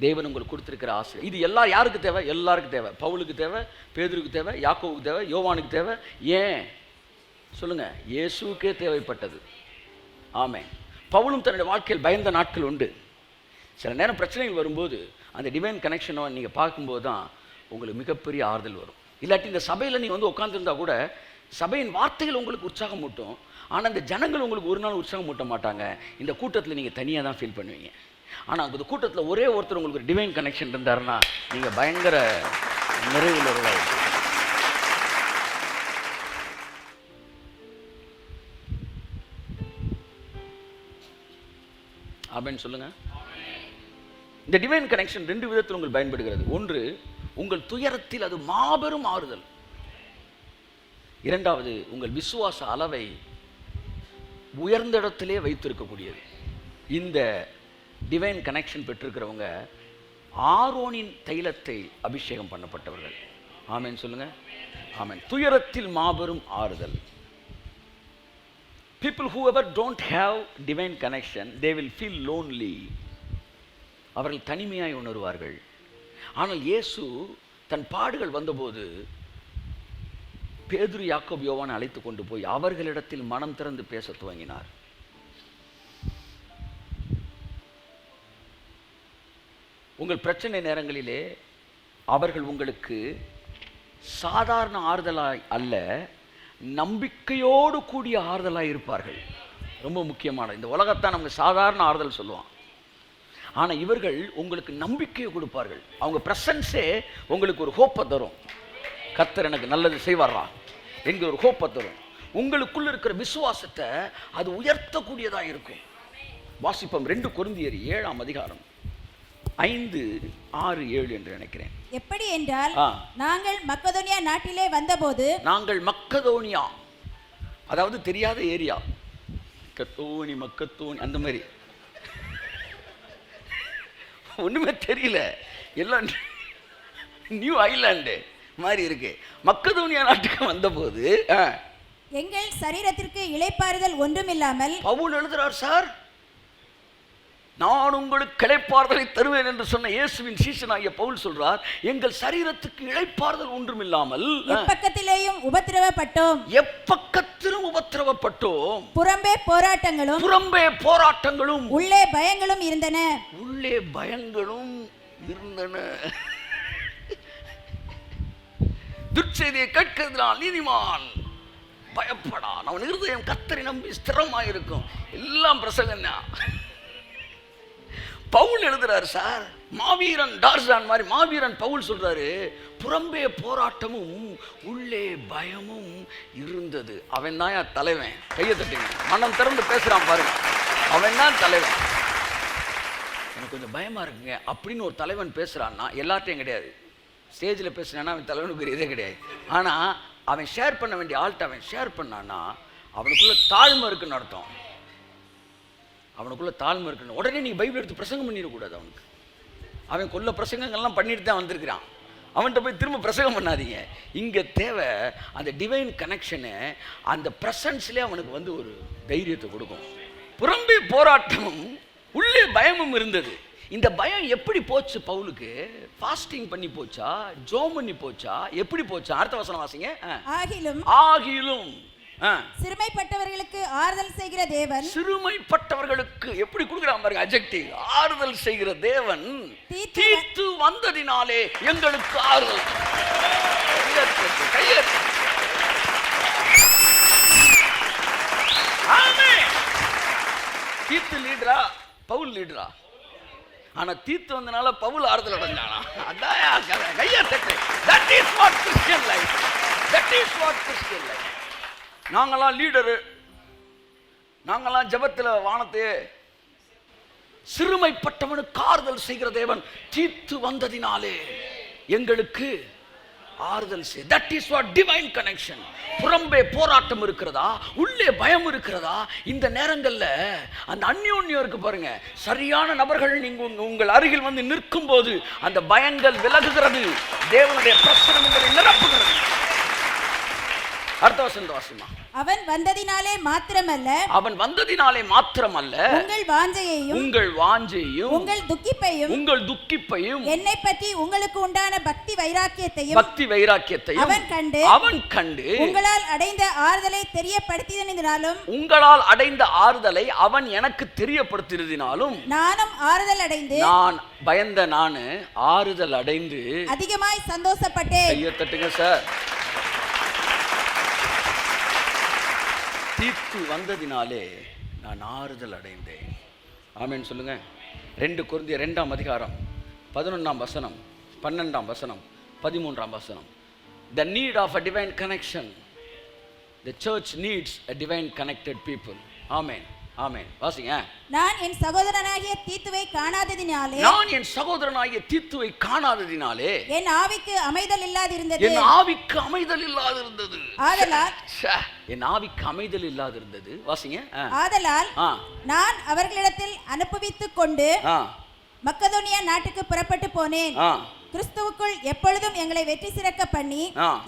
தேவன் உங்களுக்கு கொடுத்திருக்கிற ஆசை. இது யாருக்கு தேவை? எல்லாருக்கும் தேவை. பவுலுக்கு தேவை, பேதுருக்கு தேவை, யாக்கோவுக்கு தேவை, யோவானுக்கு தேவை. ஏன் சொல்லுங்க? இயேசுக்கே தேவைப்பட்டது. ஆமென். பவுலும் தன்னுடைய வாழ்க்கையில் பயந்த நாட்கள் உண்டு. சில நேரம் பிரச்சனைகள் வரும்போது அந்த டிவைன் கனெக்ஷனை நீங்கள் பார்க்கும்போது தான் உங்களுக்கு மிகப்பெரிய ஆறுதல் வரும். இல்லாட்டி இந்த சபையில் நீங்கள் உட்காந்துருந்தா கூட சபையின் வார்த்தைகள் உங்களுக்கு உற்சாகம் மூட்டும், ஆனால் இந்த ஜனங்கள் உங்களுக்கு ஒரு நாள் உற்சாகம் மூட்ட மாட்டாங்க. இந்த கூட்டத்தில் நீங்கள் தனியாக தான் ஃபீல் பண்ணுவீங்க. ஆனால் இந்த கூட்டத்தில் ஒரே ஒருத்தர் உங்களுக்கு ஒரு டிவைன் கனெக்ஷன் இருந்தாருன்னா நீங்கள் பயங்கர நிறைவுள்ளவர்களாக இருக்கும். அப்படின்னு சொல்லுங்க. இந்த டிவைன் கனெக்ஷன் 2 விதத்தில் உங்களுக்கு பயன்படுகிறது. ஒன்று, உங்கள் துயரத்தில் அது மாபெரும் ஆறுதல். இரண்டாவது, உங்கள் விசுவாச அளவை உயர்ந்த இடத்திலே வைத்திருக்கக்கூடியது. இந்த டிவைன் கனெக்ஷன் பெற்றிருக்கிறவங்க ஆரோனின் தைலத்தை அபிஷேகம் பண்ணப்பட்டவர்கள். ஆமென் சொல்லுங்க. ஆமென். துயரத்தில் மாபெரும் ஆறுதல். People whoever don't have divine connection, they will feel lonely. அவர்கள் தனிமையாய் உணர்வார்கள். ஆனால் இயேசு தன் பாடுகள் வந்தபோது பேதுரு, யாக்கோபு, யோவானை அழைத்து கொண்டு போய் அவர்களிடத்தில் மனம் திறந்து பேச துவங்கினார். உங்கள் பிரச்சனை நேரங்களிலே அவர்கள் உங்களுக்கு சாதாரண ஆறுதலாய் அல்ல, நம்பிக்கையோடு கூடிய ஆறுதலாய் இருப்பார்கள். ரொம்ப முக்கியமான, இந்த உலகத்தான் நமக்கு சாதாரண ஆறுதல் சொல்லுவான், ஆனால் இவர்கள் உங்களுக்கு நம்பிக்கையை கொடுப்பார்கள். அவங்க பிரசன்ஸே உங்களுக்கு ஒரு ஹோப்பை தரும். கர்த்தர் எனக்கு நல்லது செய்வாரா என்கிற ஒரு ஹோப்பை தரும். உங்களுக்குள்ள இருக்கிற விசுவாசத்தை அது உயர்த்தக்கூடியதாக இருக்கும். வாசிப்போம் 2 கொரிந்தியர் 7ஆம் அதிகாரம் 5, 6, 7 என்று நினைக்கிறேன். எப்படி என்றால், நாங்கள் மக்கதோனியா நாட்டிலே வந்தபோது, நாங்கள் மக்கதோனியா, அதாவது தெரியாத ஏரியா, கத்தோனி மக்கத்தோனி அந்த மாதிரி ஒண்ணுமே தெரியல, எல்லாம் நியூ ஐலாண்டு மாதிரி இருக்கு. மக்கதோனியா நாட்டுக்கு வந்தபோது எங்கள் சரீரத்திற்கு இளைப்பாறுதல் ஒன்றுமில்லாமல், பவுல் எழுதுறார், சார் நான் உங்களுக்கு இளைப்பாறுதலை தருவேன் என்று சொன்ன இயேசுவின் சீஷனாகிய பவுல் சொல்றார், எங்கள் சரீரத்துக்கு இளைப்பாறுதல் ஒன்றுமில்லாமல் எப்பக்கத்திலேயும் உபத்திரவப்பட்டோம், புறம்பே போராட்டங்களும் உள்ளே பயங்களும் இருந்தன. துர்ச்செய்தியை கேட்கிறதுனால் நீதிமான் பயப்படான், அவன் இருதயம் கர்த்தரை நம்பி ஸ்திரமாயிருக்கும். எல்லாம் பிரசங்கம்னா. பவுல் எழுதுறாரு, சார் மாவீரன் டார்சான் மாதிரி மாவீரன் பவுல் சொல்றாரு, புறம்பே போராட்டமும் உள்ளே பயமும் இருந்தது. அவன் தான் தலைவன். கையை தட்டுங்க, மனம் திறந்து பேசுறான் பாருங்க. அவன் தான் தலைவன். எனக்கு கொஞ்சம் பயமா இருக்குங்க அப்படின்னு ஒரு தலைவன் பேசுறான்னா எல்லார்ட்டையும் கிடையாது. ஸ்டேஜில் பேசுனான்னா அவன் தலைவனுக்கு இதே கிடையாது. ஆனால் அவன் ஷேர் பண்ண வேண்டிய ஆள்கிட்ட அவன் ஷேர் பண்ணான்னா அவனுக்குள்ள தாழ்மை இருக்குன்னு அர்த்தம். அவனுக்குள்ள தாழ்மை இருக்குன்னு உடனே நீ பைபிள் எடுத்து பிரசங்கம் பண்ணிடக்கூடாது. அவன் கொல்ல பிரசங்கங்கள்லாம் பண்ணிட்டு தான் வந்திருக்கிறான். அவன்கிட்ட போய் திரும்ப பிரசங்கம் பண்ணாதீங்க. இங்கே தேவை அந்த டிவைன் கனெக்ஷனு. அந்த ப்ரெசன்ஸ்லேயே அவனுக்கு வந்து ஒரு தைரியத்தை கொடுக்கும். புறம்பே போராட்டமும் உள்ளே பயமும் இருந்தது. இந்த பயம் எப்படி போச்சு பவுலுக்கு? ஃபாஸ்டிங் பண்ணி போச்சா, ஜோம் பண்ணி போச்சா, எப்படி போச்சா? அடுத்த வசனம் வாசிங்க. ஆகிலும் சிறுமைப்பட்டவர்களுக்கு ஆறுதல் செய்கிற தேவன். சிறுமைப்பட்டவர்களுக்கு எப்படி கொடுக்குறான் பாருங்க அட்ஜெக்டிவ். ஆறுதல் செய்கிற தேவன் தீத்து வந்ததினாலே எங்களுக்கு ஆறுதல். தீத்து லீடரா, பவுல் லீடரா? ஆனா தீத்து வந்தனால பவுல் ஆறுதல் அடைஞ்சானா? அதான் கையை தட்டு. That is what Christian life. That is what Christian life. நாங்களாம் லீடரு, நாங்களாம் ஜபத்தில் வானத்தையே. சிறுமைப்பட்டவனுக்கு ஆறுதல் செய்கிற தேவன் தீத்து வந்ததினாலே எங்களுக்கு ஆறுதல் செய். That is what divine connection. புறம்பே போராட்டம் இருக்கிறதா, உள்ளே பயம் இருக்கிறதா? இந்த நேரங்கள்ல அந்த அந்யோன்யம் இருக்கு பாருங்க. சரியான நபர்கள் நீங்க உங்கள் அருகில் வந்து நிற்கும் போது அந்த பயங்கள் விலகுகிறது. தேவனுடைய பிரசன்னம் உங்களை நிரப்புகிறது. அடுத்த வசனம் வாசிமா. அவன் வந்ததினாலே மாத்திரமல்ல, அவன் வந்ததினாலே மாத்திரமல்ல, உங்கள் வாஞ்சையையும் உங்கள் துக்கிப்பையும் என்னை பற்றி உங்களுக்கு உண்டான பக்தி வைராக்கியத்தையும் அவன் கண்டு உங்களால் அடைந்த ஆறுதலை அவன் எனக்கு தெரியப்படுத்தினதினாலும் நானும் ஆறுதல் அடைந்து, நான் பயந்த நானு ஆறுதல் அடைந்து அதிகமாய் சந்தோஷப்பட்டேன். கையை தட்டுங்க சார். தீத்து வந்ததினாலே நான் ஆறுதல் அடைந்தேன். ஆமென் சொல்லுங்க. 2 கொரிந்தியர் 2ஆம் அதிகாரம் 11ஆம் வசனம், 12ஆம் வசனம், 13ஆம் வசனம். The need of a divine connection. The church needs a divine connected people. ஆமென், ஆமென். வாசிங்க. நான் என் சகோதரனாகிய தீத்துவை காணாததினாலே என் ஆவிக்கு அமைதல் இல்லாதிருந்தது. வாசிங்க. ஆதலால் நான் அவர்களிடத்தில் அனுப்புவித்துக் கொண்டு மக்கதோனியா நாட்டுக்கு புறப்பட்டு போனேன். கிறிஸ்துவுக்குள் எப்பொழுதும் எங்களை வெற்றி சிறக்க பண்ணி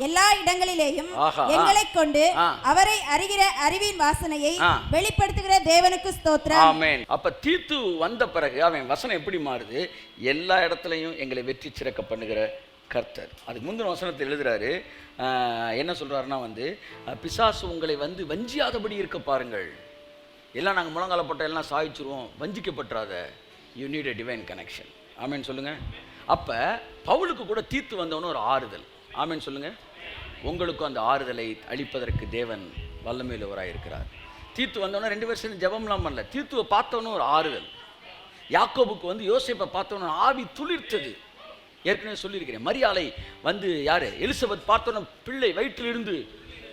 எல்லா இடங்களிலேயும் எங்களை கொண்டு அவரை அறிகிற அறிவின் வாசனையை வெளிப்படுத்துகிற தேவனுக்கு ஸ்தோத்திரம். ஆமென். அப்ப தீத்து வந்த பிறகு அவன் வசனம் எப்படி மாறுது? எல்லா இடத்துலையும் எங்களை வெற்றி சிறக்க பண்ணுகிற கர்த்தர். அதுக்கு முந்தின வசனத்தை எழுதுறாரு. என்ன சொல்றாருன்னா வந்து பிசாசு உங்களை வந்து வஞ்சியாதபடி இருக்க பாருங்கள். எல்லாம் நாங்கள் முழங்கால போட்ட எல்லாம் சாய்ச்சிருவோம், வஞ்சிக்கப்பட்டுறாத. You need a divine connection. Amen சொல்லுங்க. அப்போ பவுலுக்கு கூட தீத்து வந்தவனு ஒரு ஆறுதல். ஆமென் சொல்லுங்க. உங்களுக்கும் அந்த ஆறுதலை அளிப்பதற்கு தேவன் வல்லமையுள்ளவராக இருக்கிறார். தீத்து வந்தவன 2 பேரும் சேர்ந்து ஜெபம்லாம் பண்ணல. தீத்துவை பார்த்தவனும் ஒரு ஆறுதல். யாக்கோபுக்கு வந்து யோசேப்பை பார்த்தவன ஆவி துளிர்த்தது. ஏற்கனவே சொல்லியிருக்கிறேன். மரியாளை வந்து யாரு? எலிசபெத் பார்த்தவன பிள்ளை வயிற்றிலிருந்து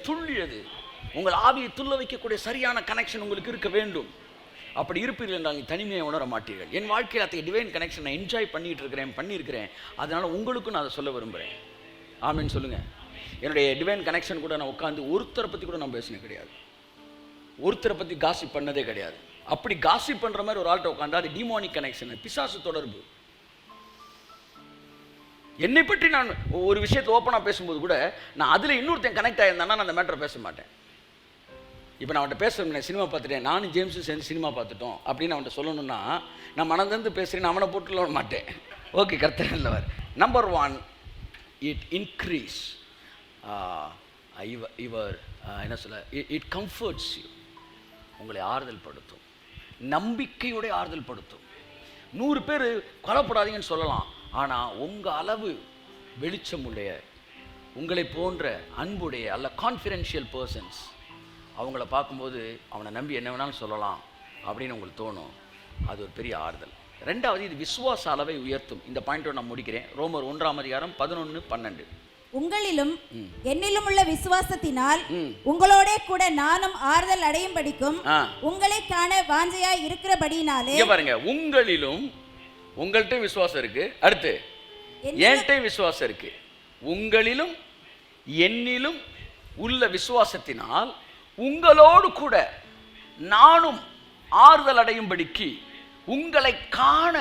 துள்ளியது. உங்கள் ஆவியை துள்ள வைக்கக்கூடிய சரியான கனெக்ஷன் உங்களுக்கு இருக்க வேண்டும். அப்படி இருப்பீர்கள் என்றால் நீங்கள் தனிமையை உணர மாட்டீர்கள். என் வாழ்க்கையில் அத்தகைய டிவைன் கனெக்ஷன் நான் என்ஜாய் பண்ணியிருக்கிறேன். அதனால் உங்களுக்கும் நான் அதை சொல்ல விரும்புகிறேன். ஆமென் சொல்லுங்கள். என்னுடைய டிவைன் கனெக்ஷன் கூட நான் உட்காந்து ஒருத்தரை பற்றி கூட நான் பேசினது கிடையாது. ஒருத்தரை பற்றி காசிப் பண்ணதே கிடையாது. அப்படி காசிப் பண்ணுற மாதிரி ஒரு ஆள்கிட்ட உட்காந்து அது டிமானிக் கனெக்ஷன், பிசாசு தொடர்பு. என்னை பற்றி நான் ஒரு விஷயத்தை ஓப்பனாக பேசும்போது கூட நான் அதில் இன்னொருத்தன் கனெக்ட் ஆகியிருந்தானா நான் அந்த மேட்டரை பேச மாட்டேன். இப்போ நான் அவன்கிட்ட பேசுகிறேன், சினிமா பார்த்துட்டேன், நானும் ஜேம்ஸும் சேர்ந்து சினிமா பார்த்துட்டோம் அப்படின்னு அவன்கிட்ட சொல்லணும்னா நான் மனதிலிருந்து பேசுகிறேன், அவனை போட்டுல மாட்டேன். ஓகே, கர்த்தர் நல்லவர். நம்பர் 1, இட் இன்க்ரீஸ் யுவர் என்ன சொல்ல, இட் கம்ஃபர்ட்ஸ் யூ. உங்களை ஆறுதல் படுத்தும், நம்பிக்கையோடைய ஆறுதல் படுத்தும். 100 பேர் கொலைப்படாதீங்கன்னு சொல்லலாம், ஆனால் உங்கள் அளவு வெளிச்சம் உடைய, உங்களை போன்ற அன்புடைய அல்ல கான்ஃபிடென்ஷியல் பர்சன்ஸ், அவங்கள பார்க்கும்போது அவனை நம்பி என்ன வேணாலும் சொல்லலாம் அப்படின்னு உங்களுக்கு தோணும். அது ஒரு பெரிய ஆறுதல். ரெண்டாவது இது விசுவாச அளவை உயர்த்தும். இந்த பாயிண்டோட நான் முடிக்கிறேன். ரோமர் 1:11-12. உங்களிலும் என்னிலும் உள்ள விசுவாசத்தினால் உங்களோட கூட நானும் ஆறுதல் அடையும் படிக்கும் உங்களை காண வாஞ்சையாய் இருக்கிறபடினாலே. பாருங்க, உங்களிலும், உங்கள்கிட்ட விசுவாசம் இருக்கு, அடுத்து என்கிட்ட விசுவாசம் இருக்கு. உங்களிலும் என்னிலும் உள்ள விசுவாசத்தினால் உங்களோடு கூட நானும் ஆறுதல் அடையும்படிக்கு உங்களை காண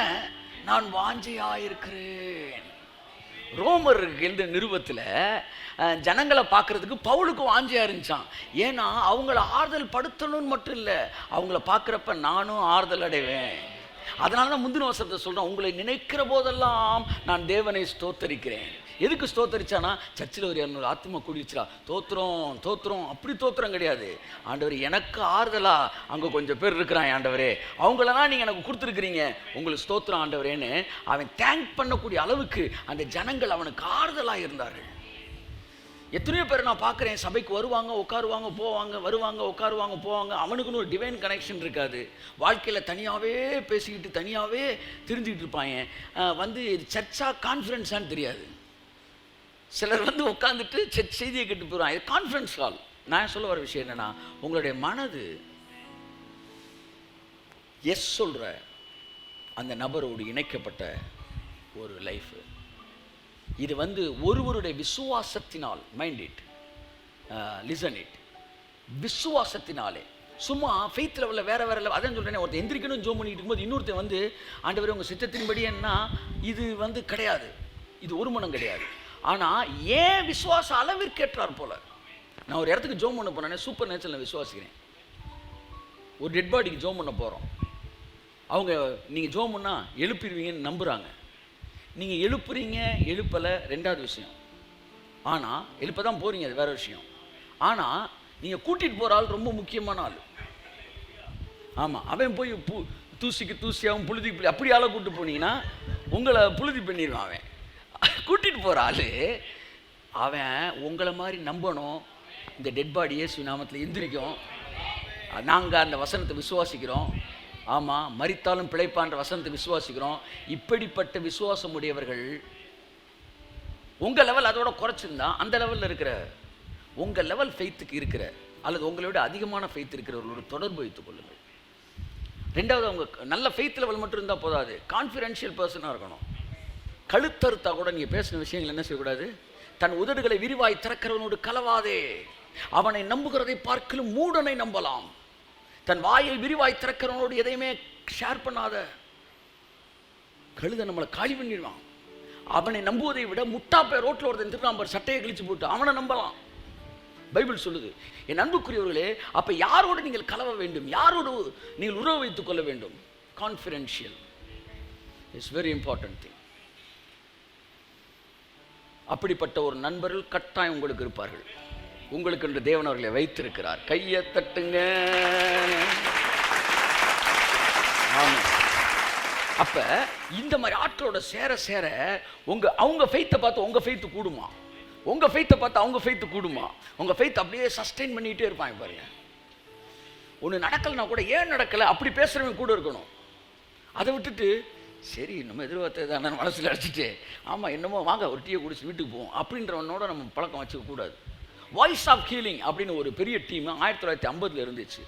நான் வாஞ்சையாயிருக்கிறேன். ரோமர் என்ற நிருபத்தில் ஜனங்களை பார்க்கறதுக்கு பவுலுக்கு வாஞ்சியா இருந்துச்சான். ஏன்னா அவங்கள ஆறுதல் படுத்தணும்னு மட்டும் இல்லை, அவங்கள பார்க்குறப்ப நானும் ஆறுதல் அடைவேன். அதனால தான் முந்தின வசனத்தை சொல்கிறேன், உங்களை நினைக்கிற போதெல்லாம் நான் தேவனை ஸ்தோத்தரிக்கிறேன். எதுக்கு ஸ்தோத்தரிச்சானா, சர்ச்சில் ஒரு 200 ஆத்மா கூடிச்சுரா, தோத்துறோம் தோத்துறோம், அப்படி தோத்துறோம் கிடையாது. ஆண்டவர் எனக்கு ஆறுதலா அங்கே கொஞ்சம் பேர் இருக்கிறான் ஆண்டவரே, அவங்களெல்லாம் நீங்கள் எனக்கு கொடுத்துருக்குறீங்க, உங்களுக்கு ஸ்தோத்திரம் ஆண்டவரேன்னு அவன் தேங்க் பண்ணக்கூடிய அளவுக்கு அந்த ஜனங்கள் அவனுக்கு ஆறுதலாக இருந்தார்கள். எத்தனையோ பேர் நான் பார்க்குறேன், சபைக்கு வருவாங்க, உட்காருவாங்க, போவாங்க, வருவாங்க, உட்காருவாங்க, போவாங்க. அவனுக்குன்னு ஒரு டிவைன் கனெக்ஷன் இருக்காது. வாழ்க்கையில் தனியாகவே பேசிக்கிட்டு தனியாகவே தெரிஞ்சுக்கிட்டு இருப்பாங்க. வந்து இது சர்ச்சா கான்ஃபரன்ஸான்னு தெரியாது. சிலர் வந்து உட்காந்துட்டு செய்தியை கேட்டு போயிடுவாங்க, இது கான்ஃபரன்ஸ் கால். நான் சொல்ல வர விஷயம் என்னென்னா, உங்களுடைய மனது எஸ் சொல்கிற அந்த நபரோடு இணைக்கப்பட்ட ஒரு லைஃப். இது வந்து ஒருவருடைய விசுவாசத்தினால், மைண்ட் இட், லிசன் இட், விசுவாசத்தினாலே. சும்மா ஃபெய்த் லெவலில் வேறு வேறு லெவல். அதான் சொல்கிறேன், ஒருத்தர் எந்திரிக்கணும் ஜோம் பண்ணிட்டு இருக்கும்போது இன்னொருத்தர் வந்து ஆண்டவரே உங்கள் சித்தத்தின்படி என்ன, இது வந்து கிடையாது, இது ஒரு மனம் கிடையாது. ஆனால் ஏன் விசுவாச அளவிற்கு ஏற்றார் போல. நான் ஒரு இடத்துக்கு ஜோம் பண்ண போனேன், சூப்பர் நேச்சரில் விசுவாசிக்கிறேன். ஒரு டெட் பாடிக்கு ஜோம் பண்ண போகிறோம். அவங்க நீங்கள் ஜோம் பண்ணால் எழுப்பிடுவீங்கன்னு நம்புகிறாங்க. நீங்கள் எழுப்புறீங்க எழுப்பலை ரெண்டாவது விஷயம். ஆனால் எழுப்ப தான் போகிறீங்க, அது வேறு விஷயம். ஆனால் நீங்கள் கூட்டிகிட்டு போகிற ஆள் ரொம்ப முக்கியமான ஆள். ஆமாம், அவன் போய் தூசிக்கு தூசியாகவும் புழுதிக்கு புள்ளி அப்படி ஆளை கூப்பிட்டு போனீங்கன்னா உங்களை புழுதி பண்ணிடுவான். அவன் கூட்டிகிட்டு போகிற ஆள் அவன் உங்களை மாதிரி நம்பணும். இந்த டெட் பாடி இயேசு நாமத்தில் எந்திரிக்கும், நாங்கள் அந்த வசனத்தை விசுவாசிக்கிறோம். ஆமாம், மரித்தாலும் பிழைப்பான்ற வசனத்தை விசுவாசிக்கிறோம். இப்படிப்பட்ட விசுவாசம் உடையவர்கள் உங்கள் லெவல் அதோட குறைச்சிருந்தா அந்த லெவலில் இருக்கிற உங்கள் லெவல் ஃபெய்த்துக்கு இருக்கிற அல்லது உங்களோட அதிகமான ஃபெய்த் இருக்கிறவர்களோட தொடர்பு வைத்துக் கொள்ளுங்கள். ரெண்டாவது, அவங்க நல்ல ஃபெய்த் லெவல் மட்டும் இருந்தால் போதாது, கான்ஃபிடென்ஷியல் பர்சனாக இருக்கணும். கழுத்தறுத்தா கூட நீங்கள் பேசின விஷயங்கள் என்ன செய்யக்கூடாது, தன் உதடுகளை விரிவாய் திறக்கிறவனோடு கலவாதே, அவனை நம்புகிறதை பார்க்கலும் மூடனை நம்பலாம். தன் வாயை விரிவாய் திறக்கிறவனோடு எதையுமே ஷேர் பண்ணாத. கழுதை நம்மளை காலி பண்ணிடுவான். அவனை நம்புவதை விட முட்டாப்பை ரோட்டில் ஒருத்தன் திருநாம்பர் சட்டையை கிழிச்சு போட்டு அவனை நம்பலாம். பைபிள் சொல்லுது. என் அன்புக்குரியவர்களே, அப்போ யாரோடு நீங்கள் கலவ வேண்டும், யாரோடு நீங்கள் உறவு வைத்துக் கொள்ள வேண்டும்? Confidential is very important thing. அப்படிப்பட்ட ஒரு நண்பர்கள் கட்டாயம் உங்களுக்கு இருப்பார்கள். உங்களுக்கு என்று தேவன் அவர்களை வைத்திருக்கிறார். கையை தட்டுங்க. ஆமாம். அப்போ இந்த மாதிரி ஆட்களோட சேர சேர அவங்க ஃபெய்த்தை பார்த்து உங்கள் ஃபெய்த்து கூடுமா, உங்கள் ஃபெய்த்தை பார்த்து அவங்க ஃபெய்த்து கூடுமா, உங்கள் ஃபெய்த் அப்படியே சஸ்டெயின் பண்ணிகிட்டே இருப்பாங்க. பாருங்க, ஒன்று நடக்கலைன்னா கூட ஏன் நடக்கலை அப்படி பேசுகிறவங்க கூட இருக்கணும். அதை விட்டுட்டு சரி நம்ம எதிர்பார்த்தது தானே மனசில் அடிச்சுட்டு ஆமாம் என்னமோ வாங்க ஒரு டீயை குடிச்சு வீட்டுக்கு போவோம் அப்படின்றவனோட நம்ம பழக்கம் வச்சுக்கக்கூடாது. வாய்ஸ் ஆஃப் ஹீலிங் அப்படின்னு ஒரு பெரிய டீம் 1950 இருந்துச்சு.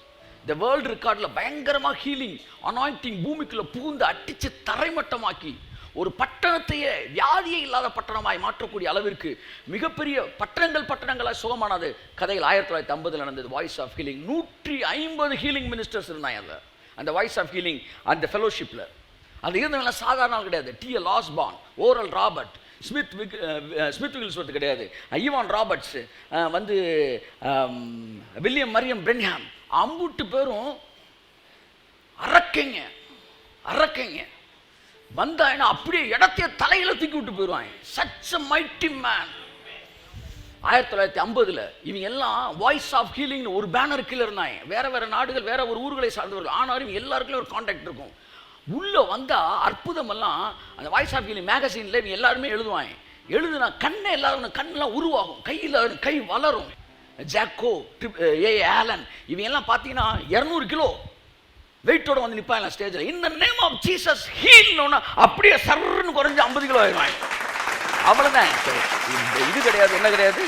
இந்த வேர்ல்டு ரெக்கார்டில் பயங்கரமாக ஹீலிங் அனாயிண்டிங் பூமிக்குள்ளே பூந்து அடித்து தரைமட்டமாக்கி ஒரு பட்டணத்தையே வியாதியே இல்லாத பட்டணமாய் மாற்றக்கூடிய அளவிற்கு மிகப்பெரிய பட்டணங்களாக சுகமானது கதைகள் 1950 நடந்தது. Voice of healing 150 healing ministers இருந்தாங்க அந்த வாய்ஸ் ஆஃப் ஹீலிங் அந்த ஃபெலோஷிப்பில். அது இருந்தவங்க சாதாரண ஆள் கிடையாது. T.L. ஆஸ்பான், ஓரல் ராபர்ட், ஸ்மித் விகில்ஸ்வர்த் கிடையாது, ஈவான் ராபர்ட்ஸ், வந்து வில்லியம் மரியம் பிரென்ஹாம், அம்புட்டு பேரும் அரக்கைங்க வந்தாங்கன்னா அப்படியே இடத்தையே தலையில தூக்கி விட்டு போயிடுவாங்க. Such a mighty man. 1950 இவங்க எல்லாம் வாய்ஸ் ஆஃப் ஹீலிங்னு ஒரு பேனர் கீழே இருந்தாங்க. வேற நாடுகள் வேற ஒரு ஊர்களை சார்ந்தவர்கள், ஆனாலும் எல்லாருக்குமே ஒரு கான்டாக்ட் இருக்கும். உள்ளே வந்தால் அற்புதமெல்லாம் அந்த வாய்ஸ் ஆஃப் ஹீலிங் மேகசினில் இவங்க எல்லாருமே எழுதுவாங்க. எழுதுனா கண்ணை எல்லாரும் கண்ணெல்லாம் உருவாகும், கையில் கை வளரும். ஜாக்கோ, A. ஆலன் இவங்க எல்லாம் பார்த்தீங்கன்னா 200 கிலோ வெயிட்டோட வந்து நிற்பாங்க ஸ்டேஜில். இந்த நேம் ஆஃப் ஜீசஸ் ஹீல்னோன்னா அப்படியே சர்ன்னு குறைஞ்சி 50 கிலோ ஆயிடுவாங்க. அவ்வளோதான். இது கிடையாது, என்ன கிடையாது,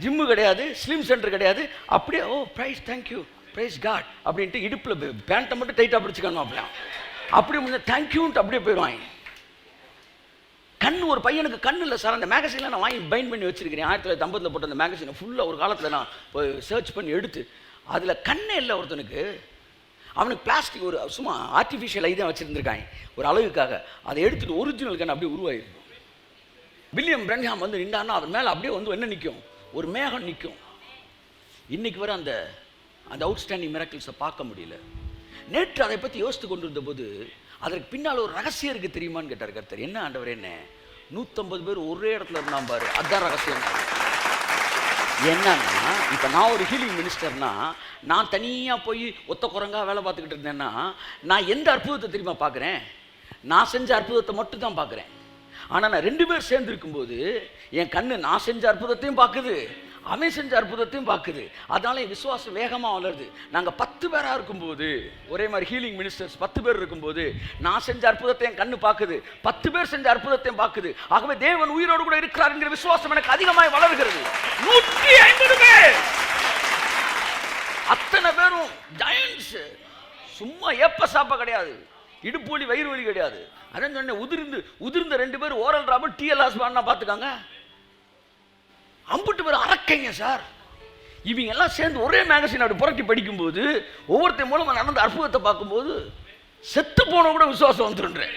ஜிம்மு கிடையாது, ஸ்லிம் சென்டர் கிடையாது. அப்படியே ஓ ப்ரைஸ் தேங்க்யூ ப்ரைஸ் காட் அப்படின்ட்டு இடுப்பில் பேண்ட்டை மட்டும் டைட்டாக பிடிச்சிக்கணும். அப்படியே முன்னே தேங்க்யூன்ட்டு அப்படியே போயிடுவாங்க. கண் ஒரு பையனுக்கு கண் இல்லை சார். அந்த மேகசினில் நான் வாங்கி பைண்ட் பண்ணி வச்சிருக்கிறேன். 1950 போட்ட அந்த மேகசினை ஃபுல்லாக ஒரு காலத்தில் நான் போய் சர்ச் பண்ணி எடுத்து அதில் கண்ணே இல்லை ஒருத்தனுக்கு. அவனுக்கு பிளாஸ்டிக் ஒரு சும்மா ஆர்டிஃபிஷியல் ஐதான் வச்சுருந்துருக்காங்க ஒரு அளவுக்காக. அதை எடுத்துகிட்டு ஒரிஜினல் கண் அப்படியே உருவாயிருக்கும். வில்லியம் பிரன்ஹாம் வந்து நின்றான்னா அவர் மேலே அப்படியே வந்து என்ன நிற்கும், ஒரு மேகம் நிற்கும். இன்றைக்கி வர அந்த அந்த அவுட்ஸ்டாண்டிங் மிராக்கிள்ஸை பார்க்க முடியல. நேற்று அதை பற்றி யோசித்து கொண்டு இருந்தபோது அதற்கு பின்னால் ஒரு ரகசியம் இருக்குது தெரியுமான்னு கேட்டார் கர்த்தர். என்ன ஆண்டவர், என்ன 150 பேர் ஒரே இடத்துல இருந்தான் பாரு, அதுதான் ரகசியம். என்னன்னா இப்போ நான் ஒரு ஹீலிங் மினிஸ்டர்னா நான் தனியாக போய் ஒத்த குரங்கா வேலை பார்த்துக்கிட்டு இருந்தேன்னா நான் எந்த அற்புதத்தை தெரியுமா பார்க்குறேன், நான் செஞ்ச அற்புதத்தை மட்டும் தான் பார்க்குறேன். ஆனால் நான் 2 பேர் சேர்ந்து இருக்கும்போது என் கண்ணு நான் செஞ்ச அற்புதத்தையும் பார்க்குது, அவன் செஞ்ச அற்புதத்தையும் பார்க்குது. அதனால என் விசுவாசம் வேகமாக வளருது. நாங்கள் 10 பேராக இருக்கும்போது, ஒரே மாதிரி ஹீலிங் மினிஸ்டர்ஸ் 10 பேர் இருக்கும்போது நான் செஞ்ச அற்புதத்தை என் கண்ணு பார்க்குது, 10 பேர் செஞ்ச அற்புதத்தையும் பார்க்குது. ஆகவே தேவன் உயிரோடு கூட இருக்கிறார் என்கிற விசுவாசம் எனக்கு அதிகமாக வளர்கிறது. 150 பேர், அத்தனை பேரும் ஜாயன்ஸ். சும்மா ஏப்ப சாப்ப கிடையாது, இடுப்பு வலி வயிறு வலி கிடையாது. அதான் சொன்னேன், உதிர்ந்த 2 பேர் ஓரல் ராபர்ட் டிஎல்ஆஸ் பாடினா பார்த்துக்காங்க. 50 பேர் அரக்கைங்க சார். இவங்க எல்லாம் சேர்ந்து ஒரே மேகசின் அப்படி புரட்டி படிக்கும்போது ஒவ்வொருத்தையும் மூலமாக நடந்த அற்புதத்தை பார்க்கும்போது செத்து போன கூட விசுவாசம் வந்துருன்றேன்.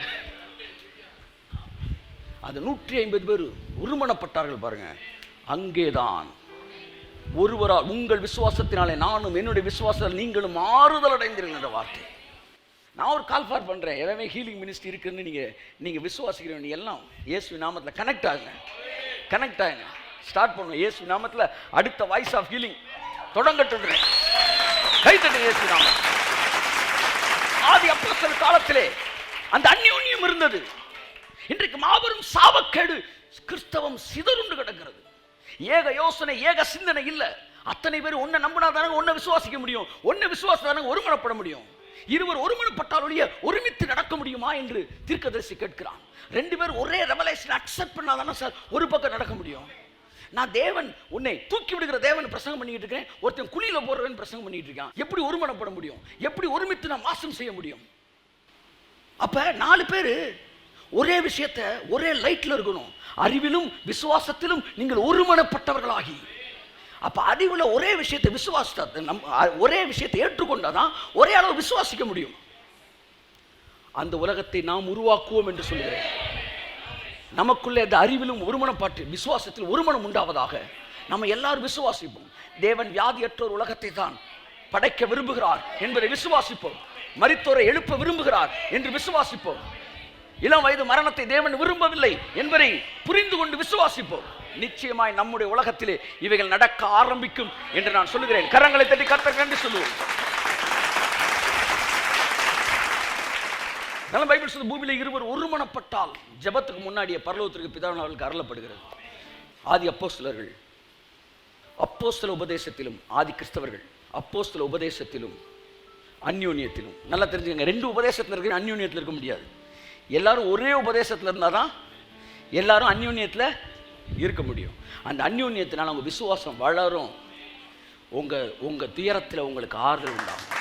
அது 150 பேர் ஒருமனப்பட்டார்கள் பாருங்க. அங்கேதான் ஒருவரால் உங்கள் விசுவாசத்தினாலே நானும் என்னுடைய விசுவாசத்தில் நீங்களும் ஆறுதல் அடைந்தீர்கள் என்ற வார்த்தை. நான் ஒரு கால் ஃபார் பண்ணுறேன். எல்லாமே ஹீலிங் மினிஸ்ட்ரி இருக்குன்னு நீங்கள் விசுவாசிக்கிறீங்க எல்லாம் இயேசு நாமத்தில் கனெக்ட் ஆகுங்க. ஸ்டார்ட் பண்ணுவோம் இயேசு நாமத்தில். அடுத்த வாய்ஸ் ஆஃப் ஹீலிங் தொடங்கட்டும். கைத்தட்டு இயேசு நாமம். ஆதி அப்போஸ்தலர் காலத்திலே அந்த அந்யோன்யம் இருந்தது. இன்றைக்கு மாபெரும் சாபக்கேடு, கிறிஸ்தவம் சிதறுண்டு கிடக்கிறது. ஏக யோசனை, ஏக சிந்தனை இல்லை. அத்தனை பேர் ஒன்றை நம்பினாதானே ஒன்றை விசுவாசிக்க முடியும், ஒன்றை விசுவாசத்தானே ஒருமனப்பட முடியும். இருவர் ஒருமனப்பட்டால் ஒழிய ஒருமித்து நடக்க முடியுமா என்று தீர்க்கதரிசி கேட்கிறான். 2 பேர் ஒரே ரெவலேஷன் அக்செப்ட் பண்ணாதானே சார் ஒரு பக்கம் நடக்க முடியும். நான் தேவன் உன்னை தூக்கி விடுகிற தேவன் பிரசங்கம் பண்ணிட்டு இருக்கேன், ஒருத்தன் குழியில போடுறவன் பிரசங்கம் பண்ணிட்டு இருக்கான். எப்படி ஒருமனப்பட முடியும்? எப்படி ஒருமித்து நான் வாசம் செய்ய முடியும்? அப்ப 4 பேர் ஒரே விஷயத்தை ஒரே லைட்ல இருக்கணும். அறிவிலும் விசுவாசத்திலும் நீங்கள் ஒருமனப்பட்டவர்களாகி, அப்ப அறிவுல ஒரே விஷயத்தை ஒரே விஷயத்தை ஏற்றுக்கொண்டாதான் ஒரே அளவு விசுவாசிக்க முடியும். அந்த உலகத்தை நாம் உருவாக்குவோம் என்று சொல்லுகிறேன். நமக்குள்ளே இந்த அறிவிலும் ஒருமனப்பாட்டு விசுவாசத்தில் ஒருமனம் உண்டாவதாக நம்ம எல்லாரும் விசுவாசிப்போம். தேவன் வியாதியற்றோர் உலகத்தை தான் படைக்க விரும்புகிறார் என்பதை விசுவாசிப்போம். மரித்தோரை எழுப்ப விரும்புகிறார் என்று விசுவாசிப்போம். இளம் வயது மரணத்தை தேவன் விரும்பவில்லை என்பதை புரிந்து கொண்டு விசுவாசிப்போம். நிச்சயமாய் நம்முடைய உலகத்திலே இவைகள் நடக்க ஆரம்பிக்கும் என்று நான் சொல்லுகிறேன். கரங்களை தட்டி கர்த்தருக்கு நன்றி சொல்லுவோம். நல்ல பைபிள் சொல்லுது, பூமியில இருவர் ஒருமனப்பட்டால் ஜெபத்துக்கு முன்னாடியே பரலோகத்திற்கு பிதாவின் அவர்களுக்கு அருளப்படுகிறது. ஆதி அப்போஸ்தலர்கள் அப்போஸ்தல உபதேசத்திலும், ஆதி கிறிஸ்தவர்கள் அப்போஸ்தல உபதேசத்திலும் அந்யோன்யத்திலும். நல்லா தெரிஞ்சுக்கங்க, 2 உபதேசத்தில் இருக்க அந்யோன்யத்தில் இருக்க முடியாது. எல்லாரும் ஒரே உபதேசத்தில் இருந்தால் தான் எல்லாரும் அந்யோன்யத்தில் இருக்க முடியும். அந்த அந்யோன்யத்தினால் உங்கள் விசுவாசம் வளரும். உங்கள் துயரத்தில் உங்களுக்கு ஆறுதல் உண்டாகும்.